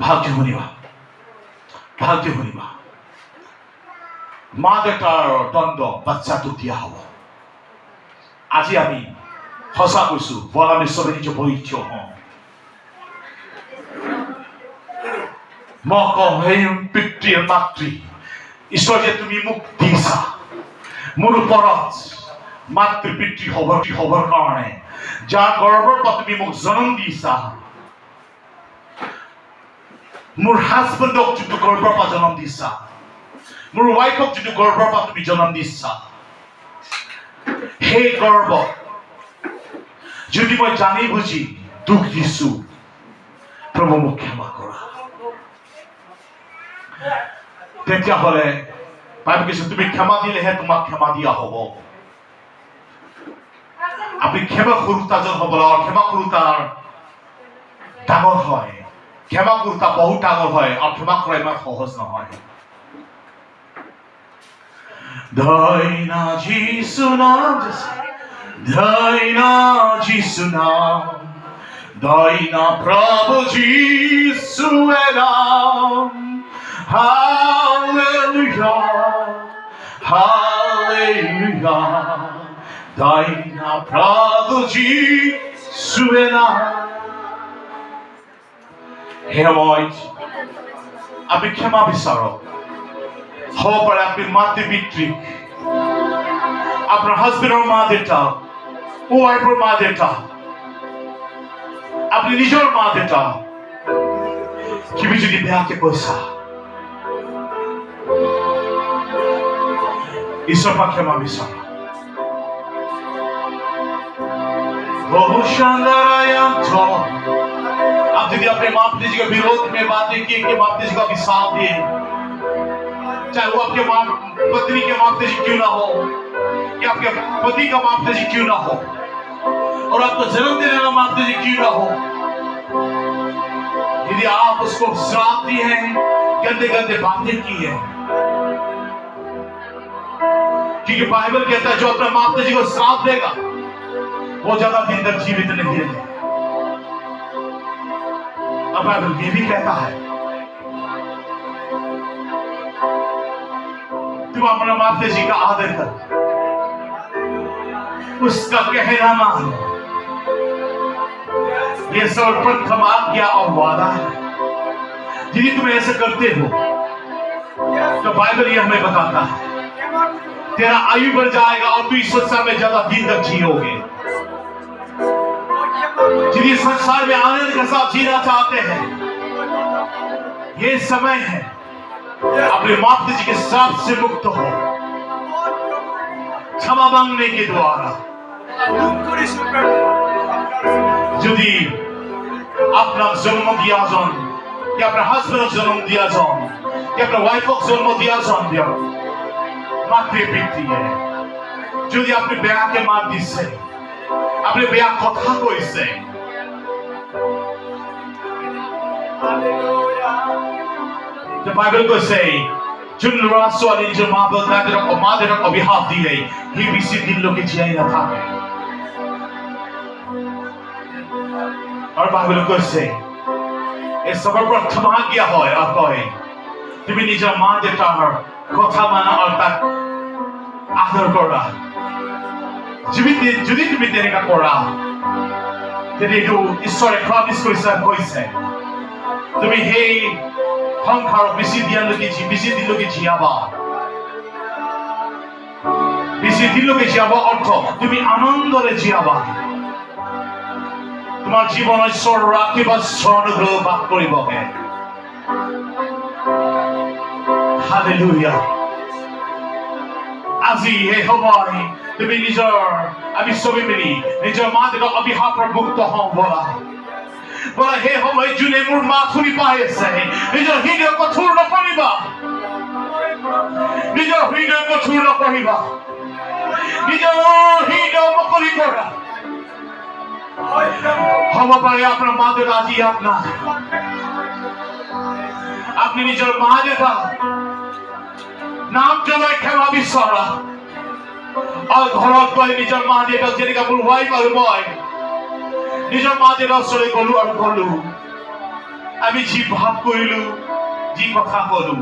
ভালকে শুনিবা। মা দেউতাৰ দণ্ড বাচ্চাটোক দিয়া হ'ব। আজি আমি সঁচা কৈছো, বল আমি চবে নিজৰ ভৰিত থিয় হওঁ। মই কওঁ, হে পিতৃ মাতৃ, ঈশ্বৰ যে তুমি মোক দিছা, মোৰ ওপৰত মাতৃ পিতৃ হবৰ কাৰণে, যাৰ গৰ্ভৰ পৰা তুমি মোক জন্ম দিছা, মোৰ হাজবেণ্ডক যিটো গৰ্ভৰ পৰা জন্ম দিছা, মোৰ ৱাইফক যিটো গৰ্ভৰ পৰা তুমি জন্ম দিছা, সেই গৰ্ভ যদি মই জানি বুজি দুখ দিছো, প্ৰভু মোক ক্ষমা কৰা। তেতিয়াহ'লে বাইবেল কৈছে তুমি ক্ষমা দিলেহে তোমাক ক্ষমা দিয়া হ'ব। আপনি ক্ষমা কৰোতাজন হ'ব লাগে। ক্ষমা কৰোতাৰ ডাঙৰ হয়, ক্ষমা কৰোতা বহুত ডাঙৰ হয়, আৰু ক্ষমা কৰা ইমান সহজ নহয়। ধইনা যিশু নাম, ধইনা যিশু নাম, ধইনা প্ৰভু যিশুৱে নাম। Hallelujah, hallelujah, ধইনা প্ৰভু যিশুৱে নাম। সেই সময়ত আপনি ক্ষমা বিচাৰক। হ'ব পাৰে আপনি মাতৃ পিতৃক আপনাৰ হাজবেন্ডেৰ মা দেউতা ওয়াইফেৰ মা দেউতা আপনি নিজৰ মা দেউতা কিবি যদি বেয়াকে কৈছা ঈশ্বৰ পৰা ক্ষমা বিচাৰা आप यदि अपने माँ पिता जी के विरोध में बातें किए कि माँ पिता जी का विसाप दिए चाहे वो आपके माँ पत्नी के माँ पिता जी क्यों ना हो या आपके पति का माँ पिता जी क्यों ना हो और आपको जन्म देने वाला माँ पिता जी क्यों ना हो यदि आप उसको श्राप दिए हैं गंदे गंदे बातें की है क्योंकि बाइबल कहता है जो अपने माँ पिता जी को श्राप देगा वो ज्यादा दिन तक जीवित नहीं है अब बाइबल ये भी कहता है तुम अपना माँ पिता जी का आदर कर उसका कहना मानो ये सर्वप्रथम आज्ञा और वादा है यदि तुम ऐसे करते हो तो बाइबल ये हमें बताता है तेरा आयु बढ़ जाएगा और तू इस संसार में ज्यादा दिन तक जियोगे यदि संसार में आनंद के साथ जीना चाहते हैं ये समय है अपने माँ पिता जी के श्राप से मुक्त हो क्षमा मांगने के द्वारा यदि अपना जन्म दिया जान या अपने हस्बैंड जन्म दिया जान या अपने वाइफ को जन्म दिया जान दिया मातृ पितृ है यदि अपने ब्याह के माध्यम से अपने ब्याह कथा को इससे The Bible goes say Jun lura swali nijer ma bapak अभिशाप दिए ही बेसी दिन लोग जियाई ना থাকে और बाइबल goes say ये सर्वप्रथम आज्ञा হয় আর কয় তুমি নিজৰ মা দেউতাৰ কথা মানা और তাক আদৰ কৰা যদি তুমি তেনেকা কৰা তেনে এইটো ঈশ্বৰে প্ৰমিস কৰিছে তুমি সেই সংসাৰ বেছি দিনলৈকে জীয়াবা বেছি দিনলৈকে জীয়াবা অৰ্থ তুমি আনন্দৰে জীয়াবা তোমাৰ জীৱন ঈশ্বৰৰ আশীৰ্বাদ অনুগ্ৰহ বাস কৰিবগে হালেলুয়া আজি এই সময় তুমি নিজৰ আমি সবে মিলি নিজৰ মা দেউতাক অভিশাপৰ মুক্ত হওঁ বলা বলা হে সময় যোনে মোৰ মাত শুনি পাই আছে নিজৰ হৃদয় কঠোৰ নকৰিবা নিজৰ হৃদয় কঠোৰ নকৰিবা নিজৰ হৃদয় মুকলি কৰা হ'ব পাৰে আপোনাৰ মা দেউতা আজি ইয়াত নাই আপনি নিজৰ মা দেউতা নাম জনাই ক্ষমা বিচৰা और घरत गई निजर माँ देउता जेनेका मोर वाइफ और मैं निजर माँ देउता ओसरे गलु और गलु आमी जी भाव करिलु जी कथा कलु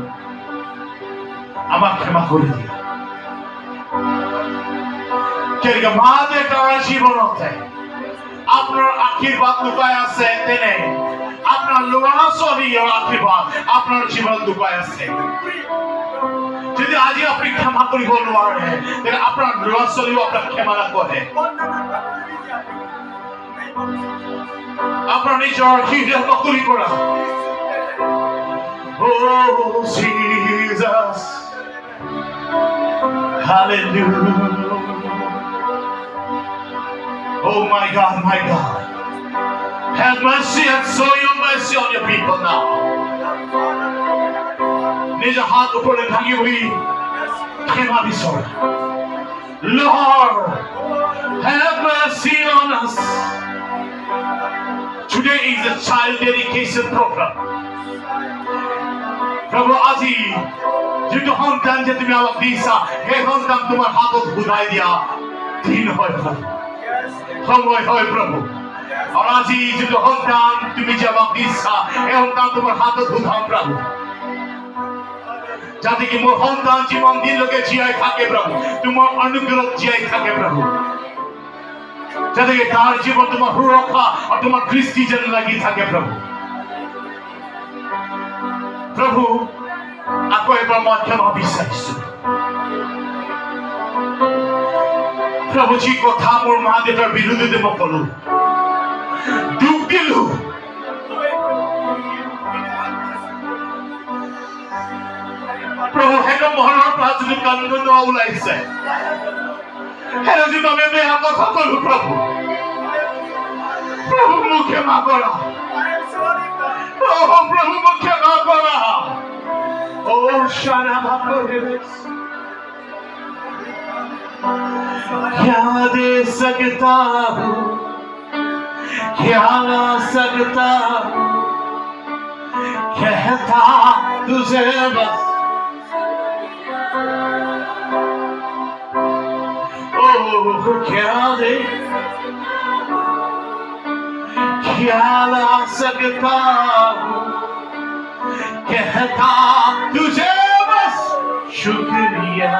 आमाक क्षमा करि दिया जेनेका माँ देउतार जीवनते आपनार आशीर्वाद लुकाय आछे तेने आपनार लरा ছোৱালীৰ आशीर्वाद आपनार जीवन लुकाय आछे যদি আজি আপনি ক্ষমা কৰিব নোৱাৰে তেনে আপোনাৰ ল'ৰা ছোৱালীও আপোনাক ক্ষমা নকৰে আপোনাৰ নিজৰ হৃদয় মুকলি কৰা Oh Jesus Hallelujah Oh my God Have mercy and show your mercy on your people now निजा हाथ ऊपर भांगी हुई क्षमा बिचरा Lord have mercy on us Today is a child dedication program प्रभु আজি যিটো সন্তান যে তুমি আমাক দিছা সেই সন্তান তোমাৰ হাতত বুধাই দিয়া দিন হয় সময় হয় प्रभु और আজি যিটো সন্তান তুমি যে আমাক দিছা এই সন্তান তোমাৰ হাতত বুধাও प्रभु जाते कि मोर सन्तान जीवन दिन लोके जियाई थाके प्रभु तुमार अनुग्रह जियाई थाके प्रभु जाते कि तार जीवन तुमार सुरक्षा और तुमार दृष्टि जन लगी थाके प्रभु प्रभु आपको एक बार क्षमा বিচাৰিছো প্ৰভু যি কথা মোৰ মা দেউতাৰ বিৰুদ্ধে মই ক'লো দুখ দিলো প্ৰভু সেইটো মনৰ পৰা যদি কান্দো ওলাইছে সেইটো যদি আমি বেয়া কথা ক'লো প্ৰভু প্ৰভু মোক ক্ষমা কৰা प्रभु मुख्य करा ओ शाना क्या दे सकता हूँ क्या ला सकता कहता तुझे बस ओ क्या दे क्या ला सकता हूँ कहता तुझे बस शुक्रिया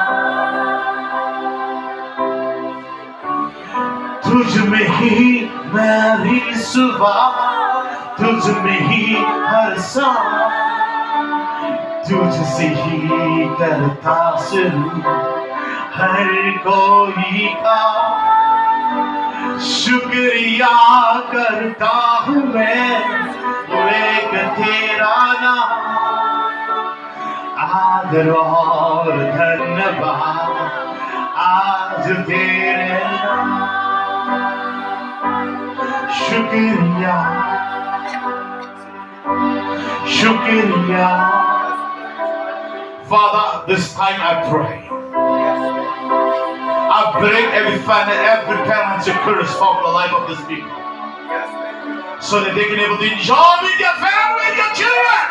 तुझ में ही मेरी सुबह तुझ में ही हर सांस तुझसे ही करता शुरू हर कोई का शुक्रिया करता हूँ मैं एक तेरा नाम आदर और धन्यवाद आज तेरे नाम शुक्रिया शुक्रिया Father, this time I pray I break every financial curse from the life of these people. So that they can be able to enjoy with their family and their children.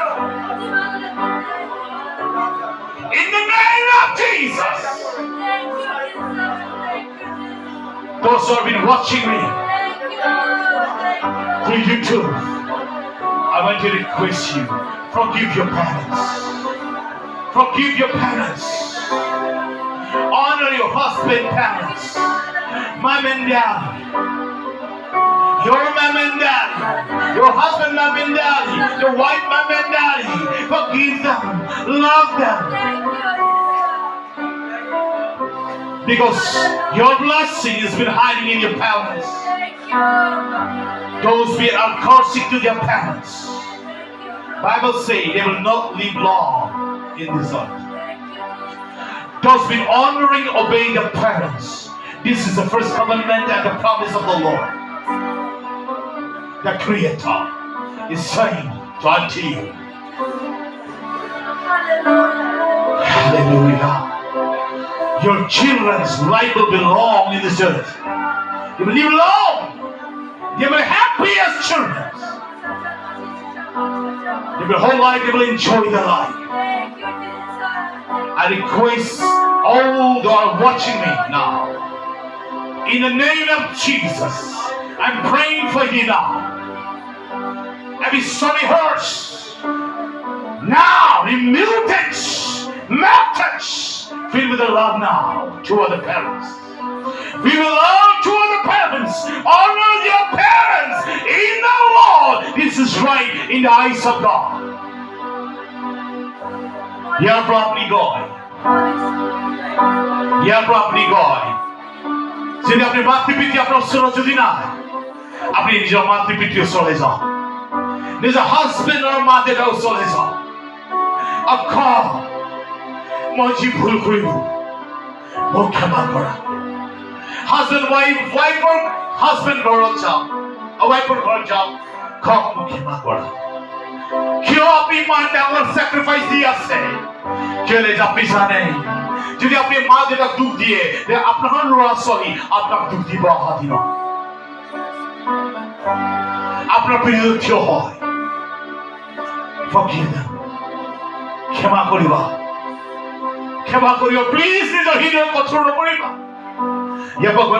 In the name of Jesus. Those who have been watching me through YouTube, I want to request you, forgive your parents. Forgive your parents. Honor your husband, parents, mom and dad, your mom and dad, your husband, mom and daddy, your wife, mom and daddy. Forgive them, love them, because your blessing has been hiding in your parents. Those who are cursing to their parents, Bible says they will not live long in this earth. Those been honoring, obeying the parents. This is the first commandment and the promise of the Lord. The Creator is saying unto you, hallelujah. Your children's life will be long in this earth. They will live long. They will be happy as children. They will whole life, they will enjoy their life. I request all who are watching me now, in the name of Jesus, I'm praying for you now. Every sorry horse, now remove it, methods, filled with the love now to other parents. We will love to other parents, honor your parents in the Lord. This is right in the eyes of God. Your property God. Your property God. যদি আপনি মাতৃপিতৃ আপনার সঙ্গে যদি না আপনি নিজের মাতৃপিতৃও চলে যাও নিজের হাজবেন্ড আর মা দেউতাও চলে যাও আখা মই যি ভুল কৰিলো মোক ক্ষমা কৰা হাজবেন্ড ওয়াইফৰ হাজবেন্ড ঘৰত যাও ওয়াইফৰ ঘৰত যাও খক মোক ক্ষমা কৰা কিয় আপনি ইমান ডাঙৰ স্যাক্রিফাইস দি আছে কেলে আপনি জানেন যদি আপনি মা দেউতাক দুখ দিয়ে আপনার ল'ৰা ছোৱালী আপনাক দুখ দিব অহা দিন আপনাৰ বিৰুদ্ধে থিয় হয় Forgive them. ক্ষমা কৰিবা প্লিজ নিজৰ হৃদয় কঠোৰ নকৰিবা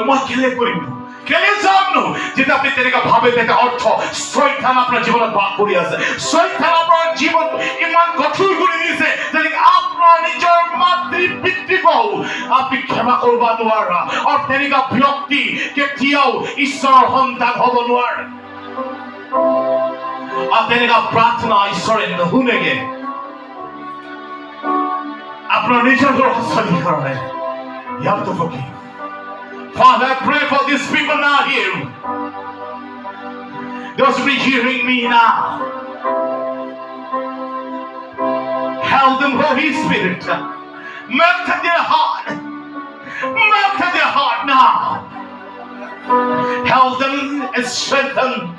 মই কেলে কৰিম কেলে জানো যেটা আপনি তেনেকা ভাবে এটা অৰ্থ শয়তান আপনাৰ জীবনত বাস কৰি আছে শয়তান আপনাৰ জীবন ইমান কঠোৰ কৰি দিছে যে আপনাৰ নিজৰ মাতৃ পিতৃকও আপনি ক্ষমা কৰিব নোৱাৰা আৰু তেনেকা ব্যক্তি কেতিয়াও ঈশ্বৰৰ সন্তান হ'ব নোৱাৰে আৰু তেনেকা প্ৰাৰ্থনা ঈশ্বৰে নুশুনেগে আপনাৰ নিজেৰ ল'ৰা ছোৱালীৰ কাৰণে you have to forgive Father, I pray for these people now here. Those who are hearing me now. Help them, Holy Spirit. Melt their heart. Melt their heart now. Help them and strengthen.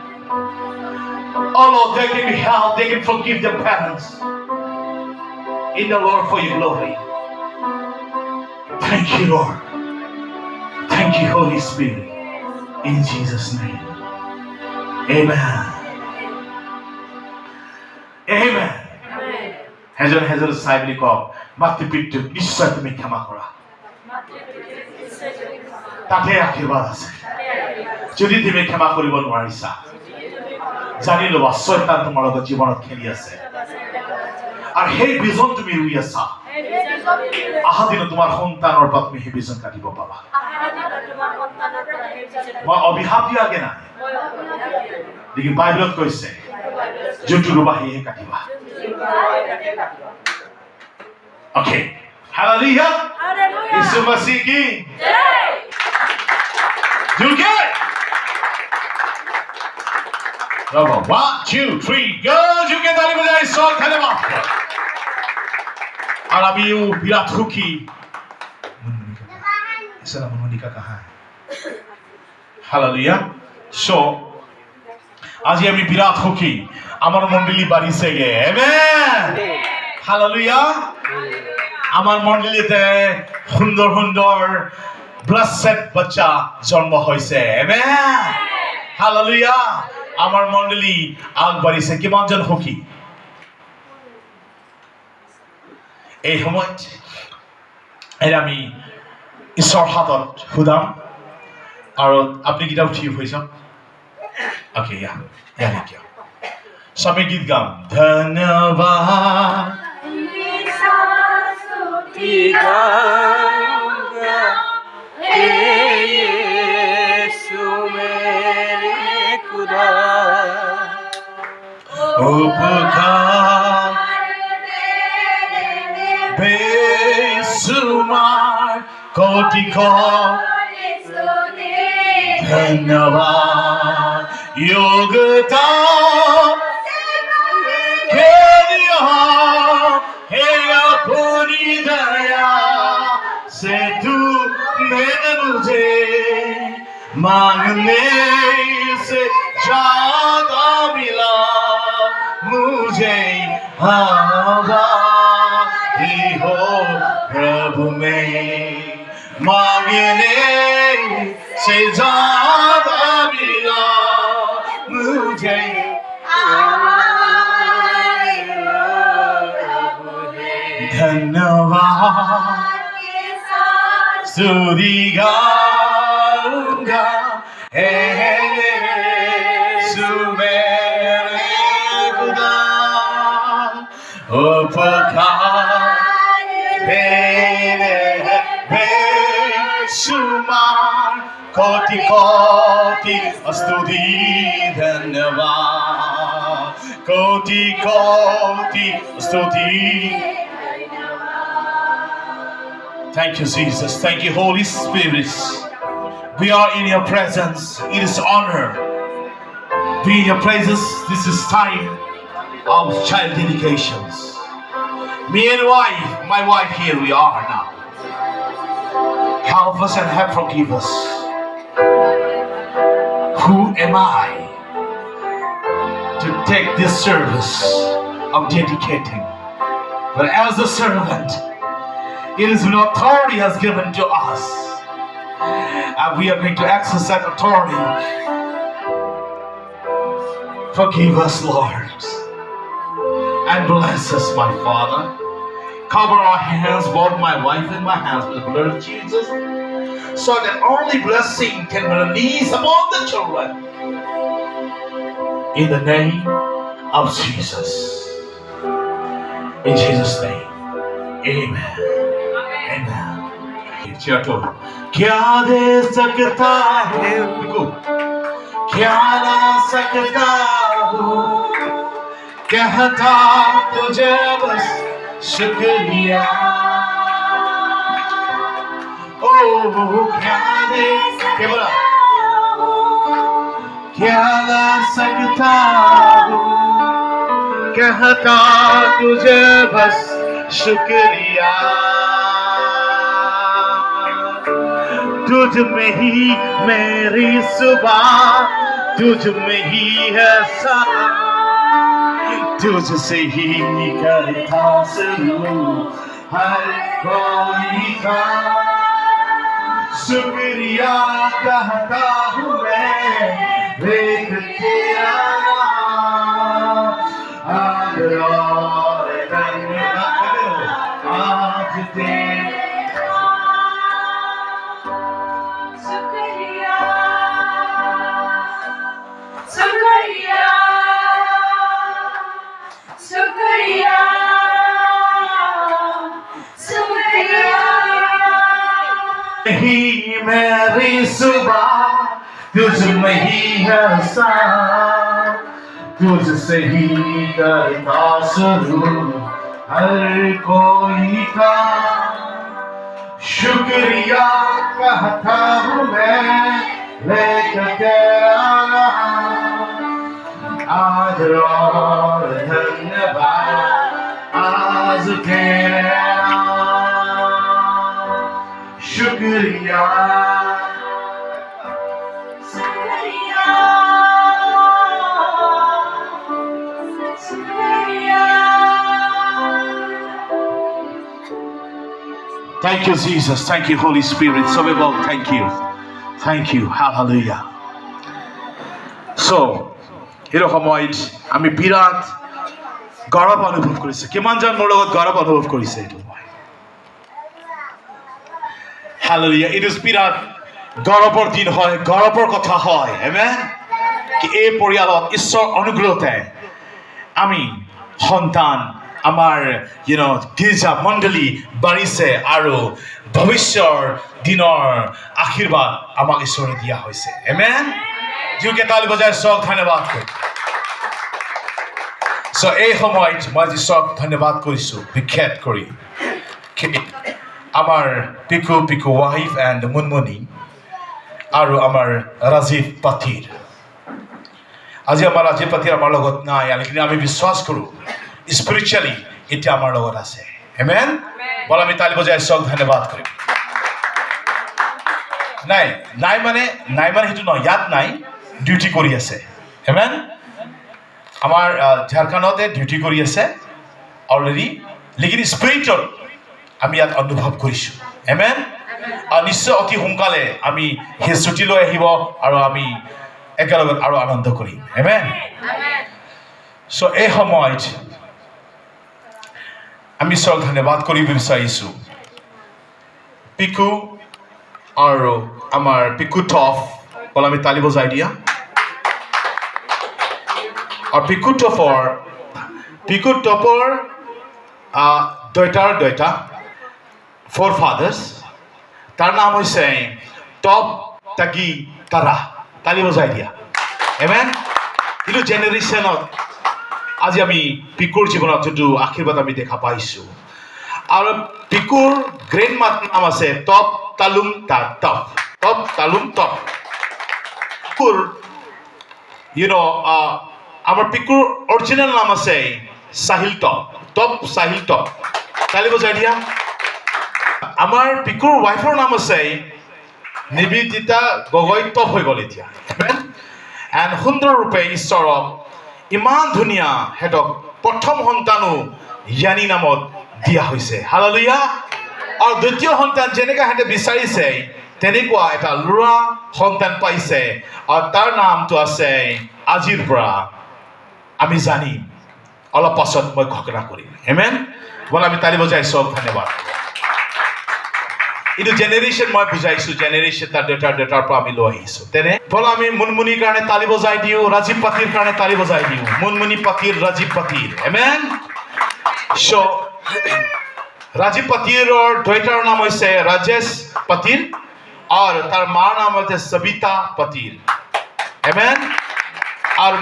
Oh Lord, they can be helped. They can forgive their parents. In the Lord for your glory. Thank you, Lord. Thank you, Holy Spirit. In Jesus' name. Amen. Amen. হেজৰ চাই বুলি কওক মাতৃ পিতৃক নিশ্চয় তুমি ক্ষমা কৰা তাতে আশীৰ্বাদ আছে যদি তুমি ক্ষমা কৰিব নোৱাৰিছা জানি ল'বা শয়তান তোমাৰ লগত জীৱনত খেলি আছে আৰু সেই বিজন তুমি ৰুই আছা আহা দিনত তোমাৰ সন্তানৰ পৰা তুমি সেই বিজন কাটিব পাবা মই অভিশাপ দিয়াগে নাই लेकिन বাইবেলত কৈছে যোনটো ৰুবা সেয়ে কাটিবা ओके हालेलुया यीशु मसीह की जय झुके चलो 1 2 3 गो झुके ताली बजाई सॉन्ग धन्यवाद और अभी वो विराट खुकी सलाम मोनिका कहाँ है हालेलुया सो আজি আমি বিরাট খুশি আমার মণ্ডলী বাড়িছে গে আমেন হালেলুয়া আমার মণ্ডলীতে সুন্দর সুন্দর ব্লেসড বাচ্চা জন্ম হইছে আমেন হালেলুয়া আমার মণ্ডলী আগবাড়িছে কিমান জন খুশি এই সময়ত এর আমি ঈশ্বর হাতত হুদাম আর আপনি কিটা উঠি হইছেন ओके या लिखिए सभी गीत गाओ धन्यवाद हे यीशु मेरे खुदा उपकार बेसुमार कोटि धन्यवाद योग्यता के दिया है अपनी दया से तूने मुझे मांगने से ज्यादा मिला मुझे हवा ही हो प्रभु में मांगने से ज्यादा मिला मुझे धन्यवाद स्तुति गाऊंगा हे यीशु मेरे खुदा उपकार तेरे बेशुमार कोटि कोटि स्तुति धन्यवाद कोटि कोटि स्तुति Thank you, Jesus. Thank you, Holy Spirit. We are in your presence. It is honor. Be in your presence. This is time of child dedications. Me and my wife here we are now. Help us and help forgive us. Who am I to take this service of dedicating? But as a servant, it is an authority has given to us, and we are going to exercise that authority. Forgive us, Lord, and bless us, my Father. Cover our hands, both my wife and my hands, with the blood of Jesus, so that only blessing can be released upon the children. In the name of Jesus. In Jesus' name. Amen. Amen. क्या दे सकता है क्या ना सकता हूँ कहता तुझे बस शुक्रिया ओ क्या दे क्या बोला क्या गा सकता हूँ कहता तुझे बस शुक्रिया तुझ में ही मेरी सुबह तुझ में ही है साथ तुझसे ही करता शुरू हर कोई का शुक्रिया कहता हूँ मैं देख तेरा आज और धन्यवाद आज तेरा शुक्रिया शुक्रिया शुक्रिया शुक्रिया ही मेरी सुबह तुझ में ही है साथ तुझसे ही करता शुरू हर कोई का शुक्रिया कहता हूँ मैं लेकर तेरा आज और धन्यवाद आज तेरा शुक्रिया शुक्रिया शुक्रिया Thank you, Jesus. Thank you, Holy Spirit. So we both thank you. Thank you. Hallelujah. So, এই সময়ত আমি বিৰাট গৌৰৱ অনুভৱ কৰিছোঁ কিমানজন মোৰ লগত গৌৰৱ অনুভৱ কৰিছে এইটো Hallelujah. It is বিৰাট গৌৰৱৰ দিন হয় গৌৰৱৰ কথা হয় আমেন কি এই পৰিয়ালত ঈশ্বৰ অনুগ্ৰহতে আমি সন্তান আমাৰ গীৰ্জা মণ্ডলী বাঢ়িছে আৰু ভৱিষ্যৰ দিনৰ আশীৰ্বাদ আমাক ঈশ্বৰে দিয়া হৈছে আমেন জোৰকে তালি বজাই ঈশ্বৰক ধন্যবাদ কৰো সো এই সময়ত মই ঈশ্বৰক ধন্যবাদ কৰিছোঁ বিখ্যাত কৰি আমাৰ পিকু ৱাইফ এণ্ড মুনমুনি আৰু আমাৰ ৰাজীৱ পাথিৰ আজি আমাৰ ৰাজীৱ পাথিৰ আমাৰ লগত নাই কিন্তু আমি বিশ্বাস কৰোঁ স্পিৰিচুৱেলি এতিয়া আমাৰ লগত আছে আমেন বল আমি তালি বজাই ঈশ্বৰক ধন্যবাদ কৰিম নাই মানে সেইটো নহয় ইয়াত নাই ডিউটি কৰি আছে আমেন আমাৰ ঝাৰখণ্ডতে ডিউটি কৰি আছে অলৰেডি লেকিন স্পিৰিটত আমি ইয়াত অনুভৱ কৰিছোঁ আমেন আৰু নিশ্চয় অতি সোনকালে আমি সেই ছুটী লৈ আহিব আৰু আমি একেলগে আৰু আনন্দ কৰিম আমেন চ' এই সময়ত আমি ঈশ্বৰক ধন্যবাদ কৰিব বিচাৰিছোঁ পিকু আৰু আমাৰ পিকু টপ বল আমি তালি বজাই দিয়া আৰু পিকু টপৰ দুইটা four fathers তাৰ নাম হৈছে টপ তাগি তাৰা তালি বজাই দিয়া আমেন কিন্তু জেনেৰেশ্যনত আজি আমি পিকুৰ জীৱনত যোনটো আশীৰ্বাদ আমি দেখা পাইছোঁ আৰু পিকুৰ গ্ৰেণ্ড মাৰ নাম আছে টপ তালুম টপ পিকুৰ আমাৰ পিকুৰ অৰিজিনেল নাম আছে সাহিল টপ সাহিল টপ তালি বজাই দিয়া আমাৰ পিকুৰ ৱাইফৰ নাম আছে নিবেদিতা গগৈ টপ হৈ গ'ল এতিয়া এণ্ড সুন্দৰ ৰূপে ঈশ্বৰক ইমান ধুনীয়া হেতক প্ৰথম সন্তানো য়ানি নামত দিয়া হৈছে হালেলুয়া আৰু দ্বিতীয় সন্তান যেনেকৈ হেঁতে বিচাৰিছে তেনেকুৱা এটা ল'ৰা সন্তান পাইছে আৰু তাৰ নামটো আছে আজিৰ পৰা আমি জানিম অলপ পাছত মই ঘোষণা কৰিম আমেন বল আমি তালি বজাই চব ধন্যবাদ এইটো জেনেৰেশ্যন মই বুজাইছোঁ জেনেৰেশ্যন তাৰ দেউতাৰ পৰা আমি লৈ আহিছোঁ তেনে বল আমি মুনমুনিৰ কাৰণে তালি বজাই দিওঁ ৰাজীৱ পাতিৰ কাৰণে তালি বজাই দিওঁ মুনমুনি পাতিৰ ৰাজীৱ পাতিৰ আমেন চ' ৰাজীৱ পাতিৰৰ দেউতাৰ নাম হৈছে ৰাজেশ পাতিৰ আৰু তাৰ মাৰ নাম হৈছে সবিতা পাতিৰ আমেন আৰু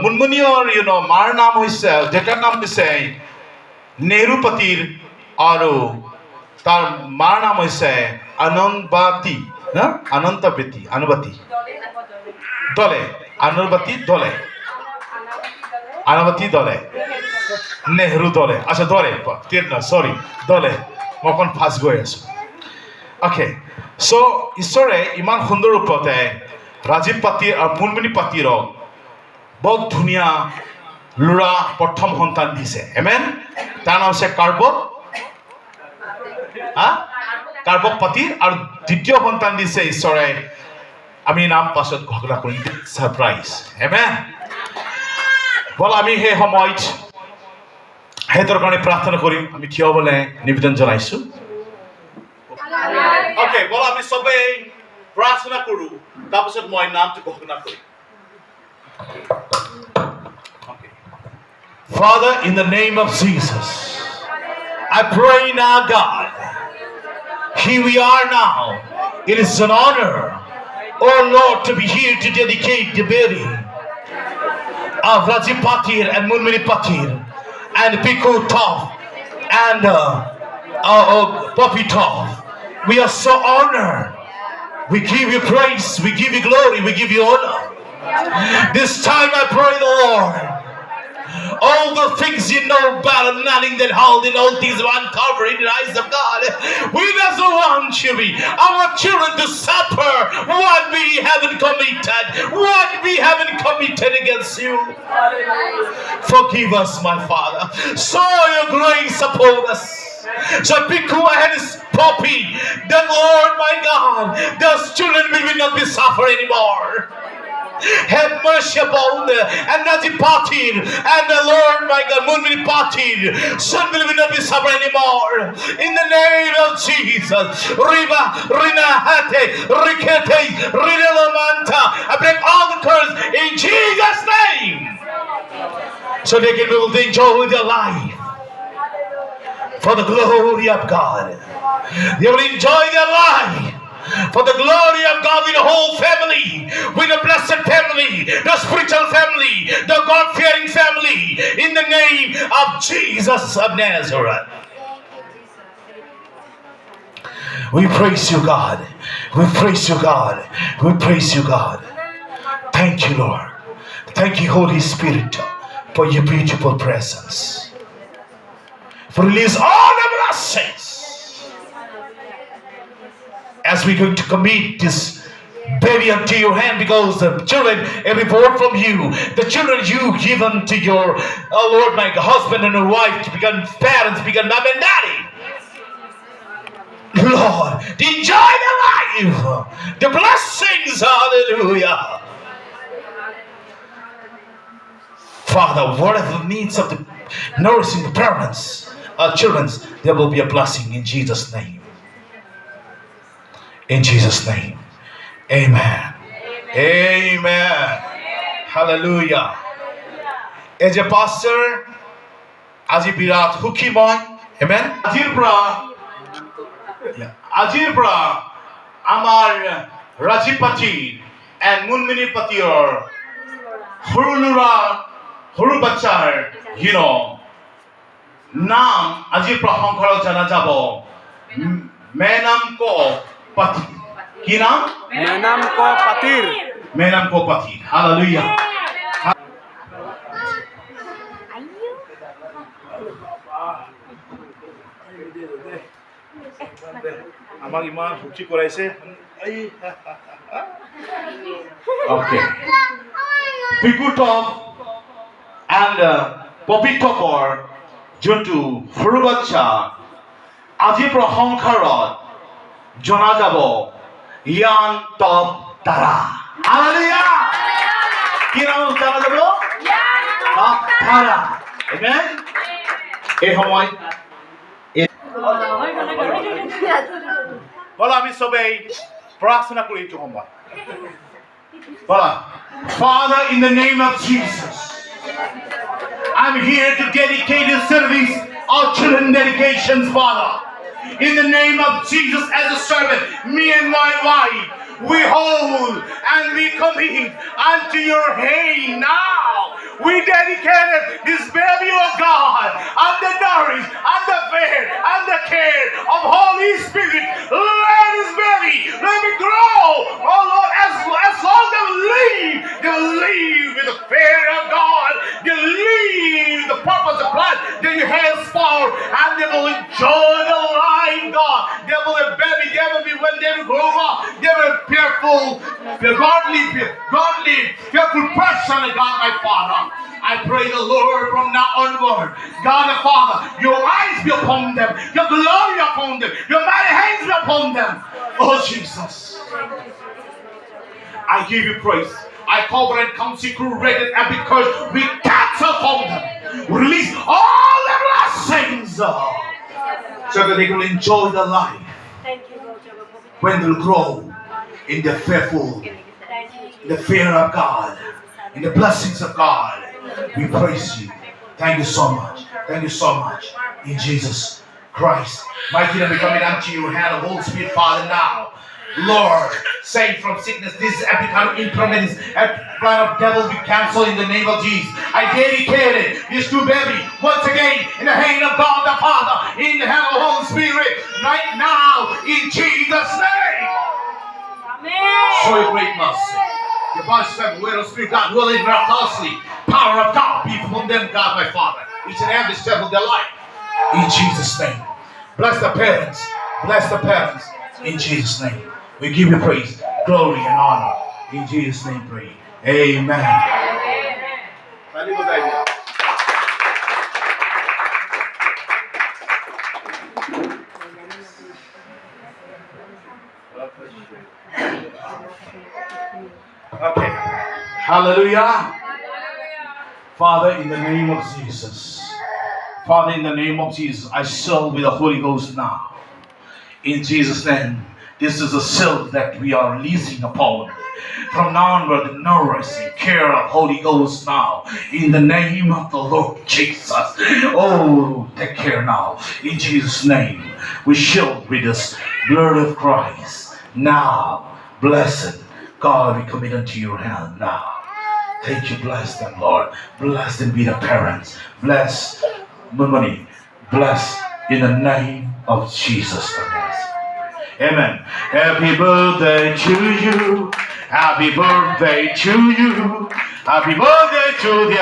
মুনমুনিৰ মাৰ নাম হৈছে দেউতাৰ নাম হৈছে নেহৰু পাতিৰ আৰু তাৰ মাৰ নাম হৈছে আনন্দবাতী আনুবাতী দলে আনুবাতী দলে নেহৰু দলে আচ্ছা দলে সৰি দলে মই অকণ ফাষ্ট গৈ আছো অ'কে চ' ঈশ্বৰে ইমান সুন্দৰ ৰূপতে ৰাজীৱ পাতিৰ আৰু মুনমুনি পাতিৰক বহুত ধুনীয়া ল'ৰা প্ৰথম সন্তান দিছে এমেন তাৰ নাম হৈছে কাৰ্বক পাতিৰ আৰু দ্বিতীয় সন্তান দিছে ঈশ্বৰে আমি নাম পাছত ঘোষণা কৰিম ছাৰপ্ৰাইজ এমেন বল আমি সেই সময়ত সিহঁতৰ কাৰণে প্ৰাৰ্থনা কৰিম আমি থিয় হ'বলৈ নিবেদন জনাইছো অ'কে বল আমি চবেই প্ৰাৰ্থনা কৰোঁ তাৰপিছত মই নামটো ঘোষণা কৰিম Father, in the name of Jesus, I pray now, God, here we are now. It is an honor, oh Lord, to be here to dedicate the building of Rajiv Patir and Munmini Patir and Piku Tov and Poppy Tov. We are so honored. We give you praise, we give you glory, we give you honor. This time I pray the Lord. All the things you know about and nothing that holding all things are uncovered in the eyes of God. We doesn't want our children to suffer what we haven't committed against you. Forgive us, my Father. Show your grace upon us. So Piku and his Poppy, the Lord my God, those children will not be suffer anymore. Have mercy upon and Rajiv Patir and the Lord my God, Munmini Patir. Son will not be suffer anymore. In the name of Jesus. Riva, Rina Hate, Rikete, Rina Lamanta. I break all the curse in Jesus' name. So they can be able to enjoy their life. For the glory of God. They will enjoy their life. For the glory of God with the whole family, with the blessed family, the spiritual family, the God-fearing family, in the name of Jesus of Nazareth. We praise you, God. We praise you, God. We praise you, God. Thank you, Lord. Thank you, Holy Spirit, for your beautiful presence. For release all the blessings. As we're going to commit this baby unto your hand, because the children, every word from you, the children you given to your Lord, my husband and your wife, to become parents, become mom and daddy. Lord, enjoy the life, the blessings, hallelujah. Father, whatever the needs of the nourishing the parents, children, there will be a blessing in Jesus' name. In Jesus' name. Amen. Amen. Hallelujah. As a pastor, আজি বিৰাট সুখী মই আমেন আজিৰ পৰা আমাৰ ৰাজীৱ পাতি and মুনমিনি পাতিৰ সৰু ল'ৰা সৰু বাচ্চাৰ নাম আজিৰ পৰা সংসাৰত জনা যাব মেনাম কো পাতি কি নাম মেনাম কো পাতি হালেলুয়া আমাক ইমান সুখী কৰাইছে Okay. Piku Tov and Poppy Topor যোনটো সৰু বাচ্চা আজি প্ৰসংসাৰত জনা যাব ইয়ান টপ তাৰা হালেলুয়া কি নাম জনা যাব টপ তাৰা আমেন এই সময় বলা আমি সবাই প্ৰাৰ্থনা কৰি এইটো সময় বলা Father, in the name of Jesus, I'm here to dedicate this service of children dedications, Father. In the name of Jesus, as a servant, me and my wife, we hold and we commit unto your hand now. We dedicated this baby of God under nourish, under fair, under care of Holy They will a baby. They will be when they will grow up. They will be fearful, fearful person, God my Father. I pray the Lord from now onward, God the Father, your eyes be upon them, your glory upon them, your mighty hands be upon them. Oh Jesus, I give you praise. I cover and consecrate and because we cancel from them. Release all the blessings so that they will enjoy the life when they'll grow in the fearful, in the fear of God, in the blessings of God. We praise you. Thank you so much. Thank you so much. In Jesus Christ. Mighty name, we commit unto you, hand of Holy Spirit, Father, now. Lord, save from sickness, this every kind of infirmities, every kind of devil we cancel in the name of Jesus. I dedicate this to baby once again in the hand of God the Father, in the hand of the Holy Spirit, right now, in Jesus' name. Amen. Show your great mercy. The Bible said, where the Spirit God dwelling miraculously, power of God be from them, God my Father, each and every step of their life, in Jesus' name. Bless the parents, in Jesus' name. We give you praise, glory, and honor. In Jesus' name, pray. Amen. Okay. Hallelujah. Father, in the name of Jesus. Father, in the name of Jesus, I seal with the Holy Ghost now. In Jesus' name. This is a seal that we are releasing upon. From now onward, the nourishing care of Holy Ghost now. In the name of the Lord Jesus. Oh, take care now. In Jesus' name. We shield with the blood of Christ. Now, blessed God, we commit unto your hand now. Thank you, bless them, Lord. Bless them be the parents. Bless the money. Bless in the name of Jesus Christ. Amen. Happy birthday to you. Happy birthday to you. Happy birthday to the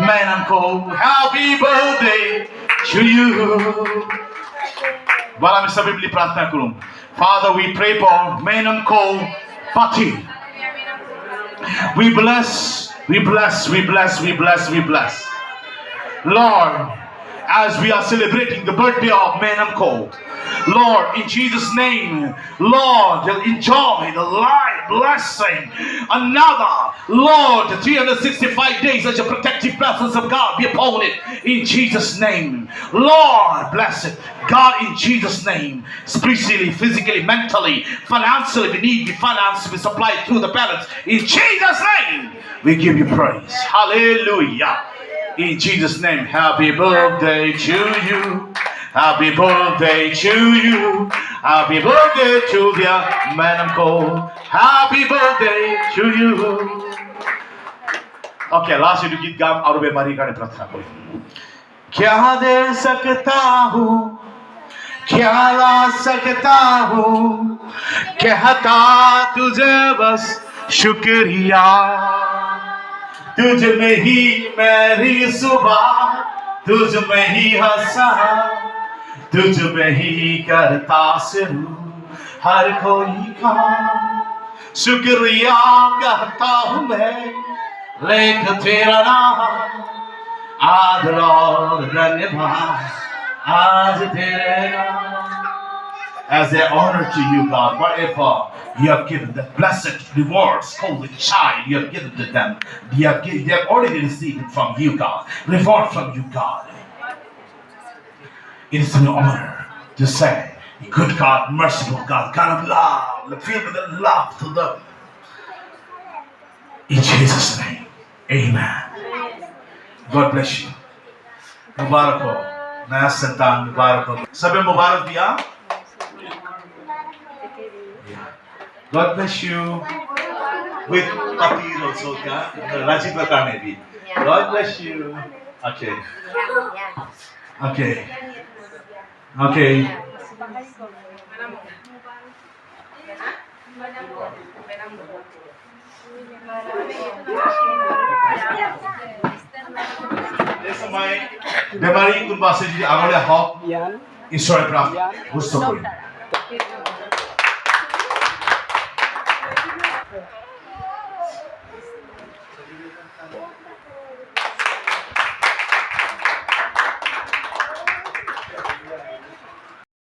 man and co. Happy birthday to you. Bala mi sabi bili pratna kurum. Father, we pray for man and co. Party. We bless. Lord, as we are celebrating the birthday of Menam Co. Lord, in Jesus' name, Lord, enjoy the life blessing. Another, Lord, 365 days as your protective presence of God be upon it. In Jesus' name, Lord, bless it. God, in Jesus' name, spiritually, physically, mentally, financially, we need the finance to be supplied through the parents. In Jesus' name, we give you praise. Hallelujah. In Jesus' name, happy birthday to you. Happy birthday to you. Happy birthday to the Madam Cole. Happy birthday to you. Okay, last year गीत गाम और बीमारी का प्रार्थना करें. क्या दे सकता हूँ, क्या ला सकता हूँ, कहता तुझे बस शुक्रिया. तुझ में ही मेरी सुबह, तुझ में ही हंसा, तुझ में ही करता शुरू हर कोई काम. शुक्रिया कहता हूँ मैं, लेख तेरा नाम, आदर और धन्यवाद आज तेरे नाम. As they honor to you, God, whatever you have given, the blessed rewards, holy child, you have given to them. They have already received it from you, God. Reward from you, God. It is an honor to say, good God, merciful God, God of love, filled with the love to them. In Jesus' name, amen. God bless you. Mubarak ho. Naya santan Mubarak ho. Sabi Mubarak diya? God bless you. With Patir also, Rajiv Bakar maybe. God bless you. Okay. Okay. Okay. This is my memory kun bahasa jadi agak hok. ঈশ্বৰৰ পৰা সুস্থ কৰিম।